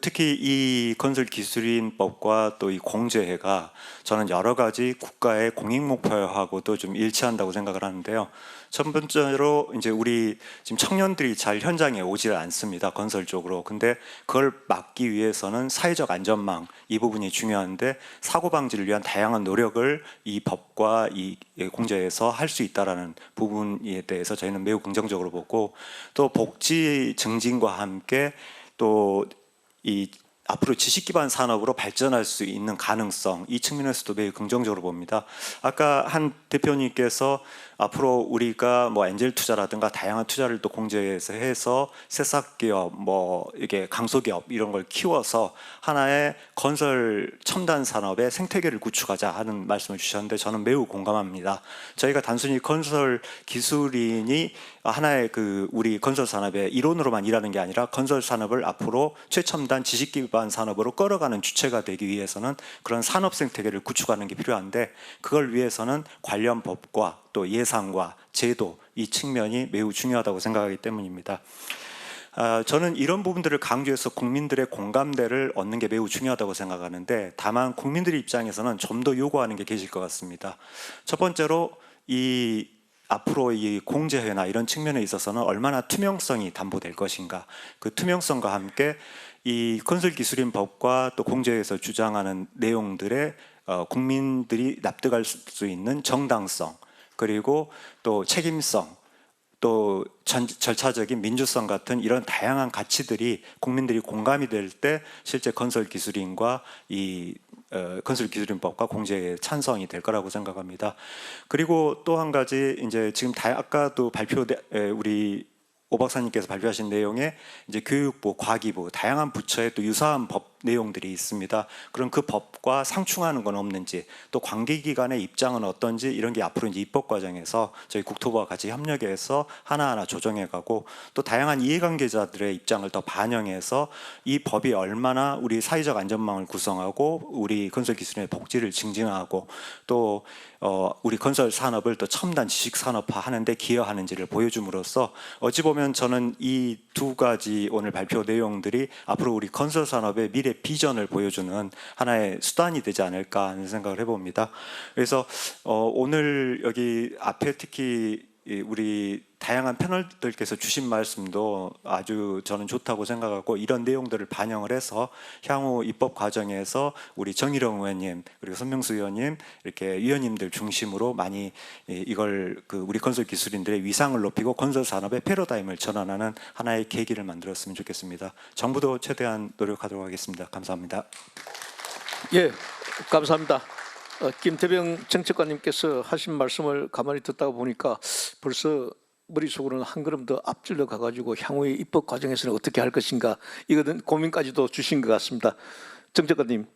특히 이 건설 기술인법과 또 이 공제회가 저는 여러 가지 국가의 공익 목표하고도 좀 일치한다고 생각을 하는데요. 첫 번째로 이제 우리 지금 청년들이 잘 현장에 오질 않습니다. 건설 쪽으로. 근데 그걸 막기 위해서는 사회적 안전망 이 부분이 중요한데 사고 방지를 위한 다양한 노력을 이 법과 이 공제에서 할 수 있다라는 부분에 대해서 저희는 매우 긍정적으로 보고 또 복지 증진과 함께 또 이 앞으로 지식 기반 산업으로 발전할 수 있는 가능성 이 측면에서도 매우 긍정적으로 봅니다. 아까 한 대표님께서 앞으로 우리가 뭐 엔젤 투자라든가 다양한 투자를 또 공제해서 해서 새싹 기업 뭐 이게 강소기업 이런 걸 키워서 하나의 건설 첨단 산업의 생태계를 구축하자 하는 말씀을 주셨는데 저는 매우 공감합니다. 저희가 단순히 건설 기술인이 하나의 그 우리 건설 산업의 이론으로만 일하는 게 아니라 건설 산업을 앞으로 최첨단 지식 기반 산업으로 끌어가는 주체가 되기 위해서는 그런 산업 생태계를 구축하는 게 필요한데 그걸 위해서는 관련 법과 또 예산과 제도 이 측면이 매우 중요하다고 생각하기 때문입니다. 저는 이런 부분들을 강조해서 국민들의 공감대를 얻는 게 매우 중요하다고 생각하는데 다만 국민들의 입장에서는 좀 더 요구하는 게 계실 것 같습니다. 첫 번째로 이 앞으로 이 공제회나 이런 측면에 있어서는 얼마나 투명성이 담보될 것인가 그 투명성과 함께 이 건설기술인법과 또 공제회에서 주장하는 내용들의 국민들이 납득할 수 있는 정당성 그리고 또 책임성 또 절차적인 민주성 같은 이런 다양한 가치들이 국민들이 공감이 될 때 실제 건설기술인과 이 건설기술인법과 공제에 찬성이 될 거라고 생각합니다. 그리고 또 한 가지 이제 지금 아까도 우리 오 박사님께서 발표하신 내용에 이제 교육부, 과기부 다양한 부처의 또 유사한 법 내용들이 있습니다. 그럼 그 법과 상충하는 건 없는지 또 관계기관의 입장은 어떤지 이런 게 앞으로 이제 입법 과정에서 저희 국토부와 같이 협력해서 하나하나 조정해가고 또 다양한 이해관계자들의 입장을 더 반영해서 이 법이 얼마나 우리 사회적 안전망을 구성하고 우리 건설기술인의 복지를 증진하고 또 우리 건설 산업을 또 첨단 지식 산업화 하는데 기여하는지를 보여줌으로써 어찌 보면 저는 이 두 가지 오늘 발표 내용들이 앞으로 우리 건설 산업의 미래 비전을 보여주는 하나의 수단이 되지 않을까 하는 생각을 해봅니다. 그래서 오늘 여기 앞에 특히 우리 다양한 패널들께서 주신 말씀도 아주 저는 좋다고 생각하고 이런 내용들을 반영을 해서 향후 입법 과정에서 우리 정일영 의원님 그리고 손명수 의원님 이렇게 위원님들 중심으로 많이 이걸 우리 건설 기술인들의 위상을 높이고 건설 산업의 패러다임을 전환하는 하나의 계기를 만들었으면 좋겠습니다. 정부도 최대한 노력하도록 하겠습니다. 감사합니다. 예, 감사합니다. 김태병 정책관님께서 하신 말씀을 가만히 듣다 보니까 벌써 머릿속으로는 한 걸음 더 앞질러 가가지고 향후의 입법 과정에서는 어떻게 할 것인가 이거는 고민까지도 주신 것 같습니다. 정책관님,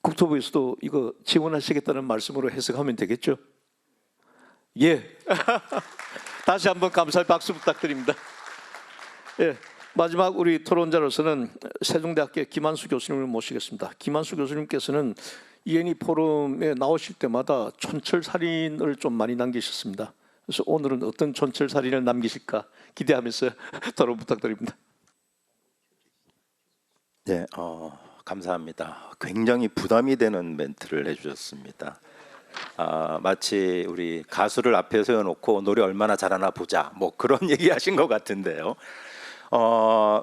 국토부에서도 이거 지원하시겠다는 말씀으로 해석하면 되겠죠? 예. 다시 한번 감사의 박수 부탁드립니다. 예. 마지막 우리 토론자로서는 세종대학교 김한수 교수님을 모시겠습니다. 김한수 교수님께서는 ENE 포럼에 나오실 때마다 촌철살인을 좀 많이 남기셨습니다. 그래서 오늘은 어떤 촌철살인을 남기실까 기대하면서 토론 부탁드립니다. 네, 감사합니다. 굉장히 부담이 되는 멘트를 해주셨습니다. 마치 우리 가수를 앞에 세워놓고 노래 얼마나 잘하나 보자 뭐 그런 얘기하신 것 같은데요.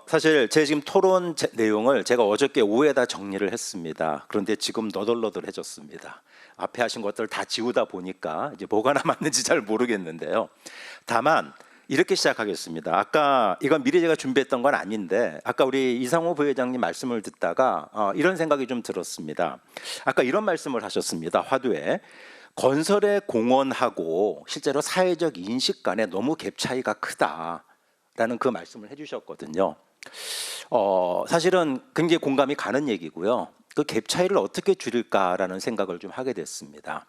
사실 제 지금 토론 내용을 제가 어저께 오후에다 정리를 했습니다. 그런데 지금 너덜너덜해졌습니다. 앞에 하신 것들 다 지우다 보니까 이제 뭐가 남았는지 잘 모르겠는데요. 다만 이렇게 시작하겠습니다. 아까 이건 미리 제가 준비했던 건 아닌데 아까 우리 이상호 부회장님 말씀을 듣다가 이런 생각이 좀 들었습니다. 아까 이런 말씀을 하셨습니다. 화두에 건설의 공헌하고 실제로 사회적 인식 간에 너무 갭 차이가 크다. 라는 그 말씀을 해주셨거든요. 사실은 굉장히 공감이 가는 얘기고요. 그 갭 차이를 어떻게 줄일까라는 생각을 좀 하게 됐습니다.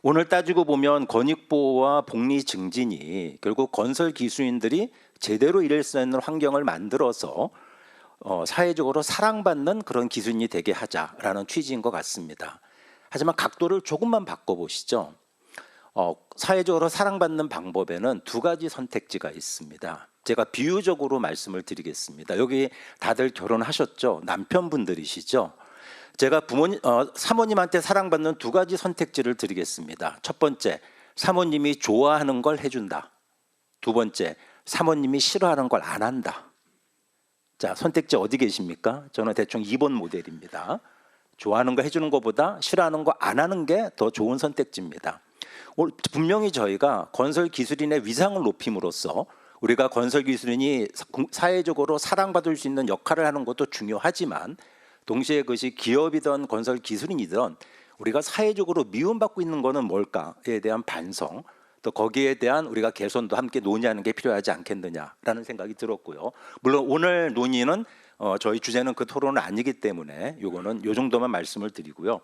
오늘 따지고 보면 권익보호와 복리 증진이 결국 건설 기술인들이 제대로 일할 수 있는 환경을 만들어서 사회적으로 사랑받는 그런 기술인이 되게 하자라는 취지인 것 같습니다. 하지만 각도를 조금만 바꿔보시죠. 사회적으로 사랑받는 방법에는 두 가지 선택지가 있습니다. 제가 비유적으로 말씀을 드리겠습니다. 여기 다들 결혼하셨죠? 남편분들이시죠? 제가 사모님한테 사랑받는 두 가지 선택지를 드리겠습니다. 첫 번째, 사모님이 좋아하는 걸 해준다. 두 번째, 사모님이 싫어하는 걸 안 한다. 자, 선택지 어디 계십니까? 저는 대충 2번 모델입니다. 좋아하는 거 해주는 것보다 싫어하는 거 안 하는 게 더 좋은 선택지입니다. 분명히 저희가 건설기술인의 위상을 높임으로써 우리가 건설기술인이 사회적으로 사랑받을 수 있는 역할을 하는 것도 중요하지만 동시에 그것이 기업이든 건설기술인이든 우리가 사회적으로 미움받고 있는 것은 뭘까에 대한 반성, 또 거기에 대한 우리가 개선도 함께 논의하는 게 필요하지 않겠느냐라는 생각이 들었고요. 물론 오늘 논의는 저희 주제는 그 토론은 아니기 때문에 요거는 요 정도만 말씀을 드리고요.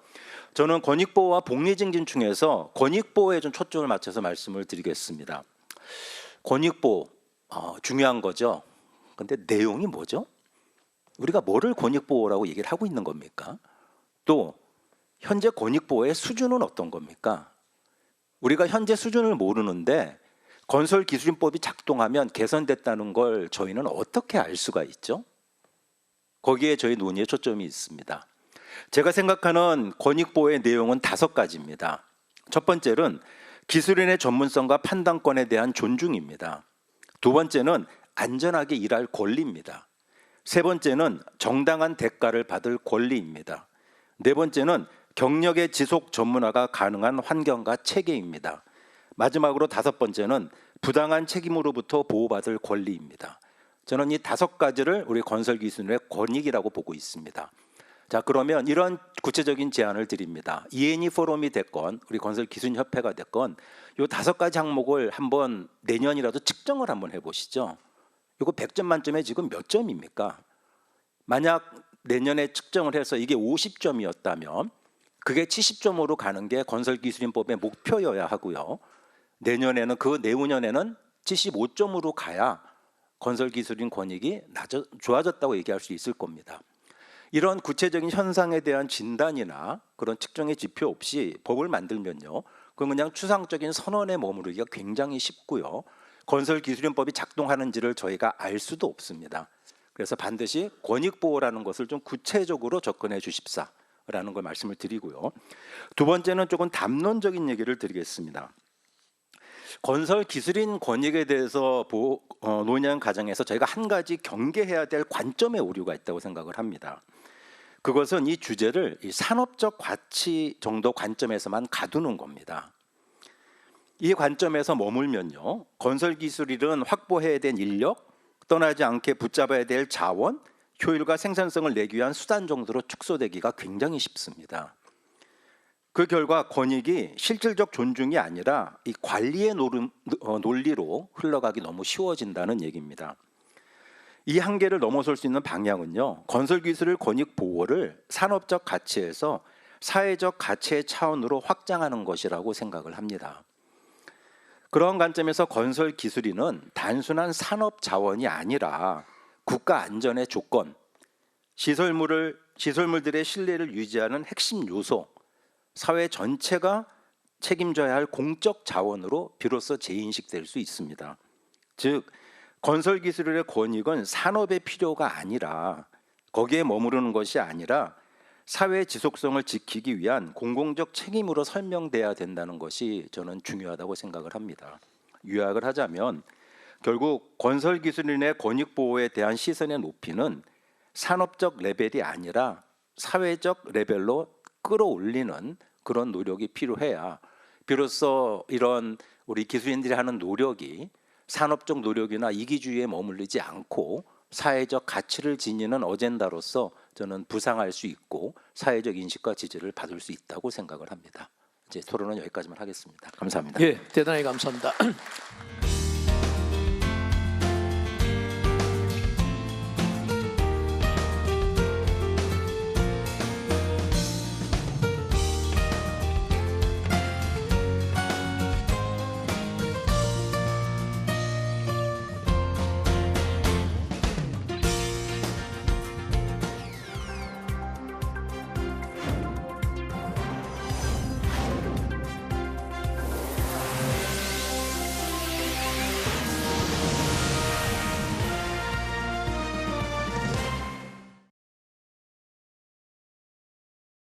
저는 권익보호와 복리증진 중에서 권익보호에 좀 초점을 맞춰서 말씀을 드리겠습니다. 권익보호 중요한 거죠. 근데 내용이 뭐죠? 우리가 뭐를 권익보호라고 얘기를 하고 있는 겁니까? 또 현재 권익보호의 수준은 어떤 겁니까? 우리가 현재 수준을 모르는데 건설기술인법이 작동하면 개선됐다는 걸 저희는 어떻게 알 수가 있죠? 거기에 저희 논의의 초점이 있습니다. 제가 생각하는 권익보호의 내용은 5가지입니다. 첫 번째는 기술인의 전문성과 판단권에 대한 존중입니다. 두 번째는 안전하게 일할 권리입니다. 세 번째는 정당한 대가를 받을 권리입니다. 네 번째는 경력의 지속 전문화가 가능한 환경과 체계입니다. 마지막으로 5번째는 부당한 책임으로부터 보호받을 권리입니다. 저는 이 5가지를 우리 건설기술인의 권익이라고 보고 있습니다. 자, 그러면 이런 구체적인 제안을 드립니다. ENE 포럼이 됐건 우리 건설기술인협회가 됐건 이 5가지 항목을 한번 내년이라도 측정을 한번 해보시죠. 이거 100점 만점에 지금 몇 점입니까? 만약 내년에 측정을 해서 이게 50점이었다면 그게 70점으로 가는 게 건설기술인법의 목표여야 하고요. 내년에는 내후년에는 75점으로 가야 건설기술인 권익이 좋아졌다고 얘기할 수 있을 겁니다. 이런 구체적인 현상에 대한 진단이나 그런 측정의 지표 없이 법을 만들면요, 그건 그냥 추상적인 선언에 머무르기가 굉장히 쉽고요. 건설기술인법이 작동하는지를 저희가 알 수도 없습니다. 그래서 반드시 권익보호라는 것을 좀 구체적으로 접근해 주십사라는 걸 말씀을 드리고요. 두 번째는 조금 담론적인 얘기를 드리겠습니다. 건설기술인 권익에 대해서 논의하는 과정에서 저희가 한 가지 경계해야 될 관점의 오류가 있다고 생각을 합니다. 그것은 이 주제를 이 산업적 가치 정도 관점에서만 가두는 겁니다. 이 관점에서 머물면요, 건설기술인은 확보해야 될 인력, 떠나지 않게 붙잡아야 될 자원, 효율과 생산성을 내기 위한 수단 정도로 축소되기가 굉장히 쉽습니다. 그 결과 권익이 실질적 존중이 아니라 이 관리의 논리로 흘러가기 너무 쉬워진다는 얘기입니다. 이 한계를 넘어설 수 있는 방향은요, 건설기술의 권익 보호를 산업적 가치에서 사회적 가치의 차원으로 확장하는 것이라고 생각을 합니다. 그런 관점에서 건설기술인은 단순한 산업 자원이 아니라 국가 안전의 조건, 시설물들의 신뢰를 유지하는 핵심 요소, 사회 전체가 책임져야 할 공적 자원으로 비로소 재인식될 수 있습니다. 즉, 건설기술의 권익은 산업의 필요가 아니라 거기에 머무르는 것이 아니라 사회 지속성을 지키기 위한 공공적 책임으로 설명돼야 된다는 것이 저는 중요하다고 생각을 합니다. 요약을 하자면 결국 건설기술인의 권익 보호에 대한 시선의 높이는 산업적 레벨이 아니라 사회적 레벨로 끌어올리는 그런 노력이 필요해야 비로소 이런 우리 기술인들이 하는 노력이 산업적 노력이나 이기주의에 머물리지 않고 사회적 가치를 지니는 어젠다로서 저는 부상할 수 있고 사회적 인식과 지지를 받을 수 있다고 생각을 합니다. 이제 토론은 여기까지만 하겠습니다. 감사합니다. 예, 대단히 감사합니다.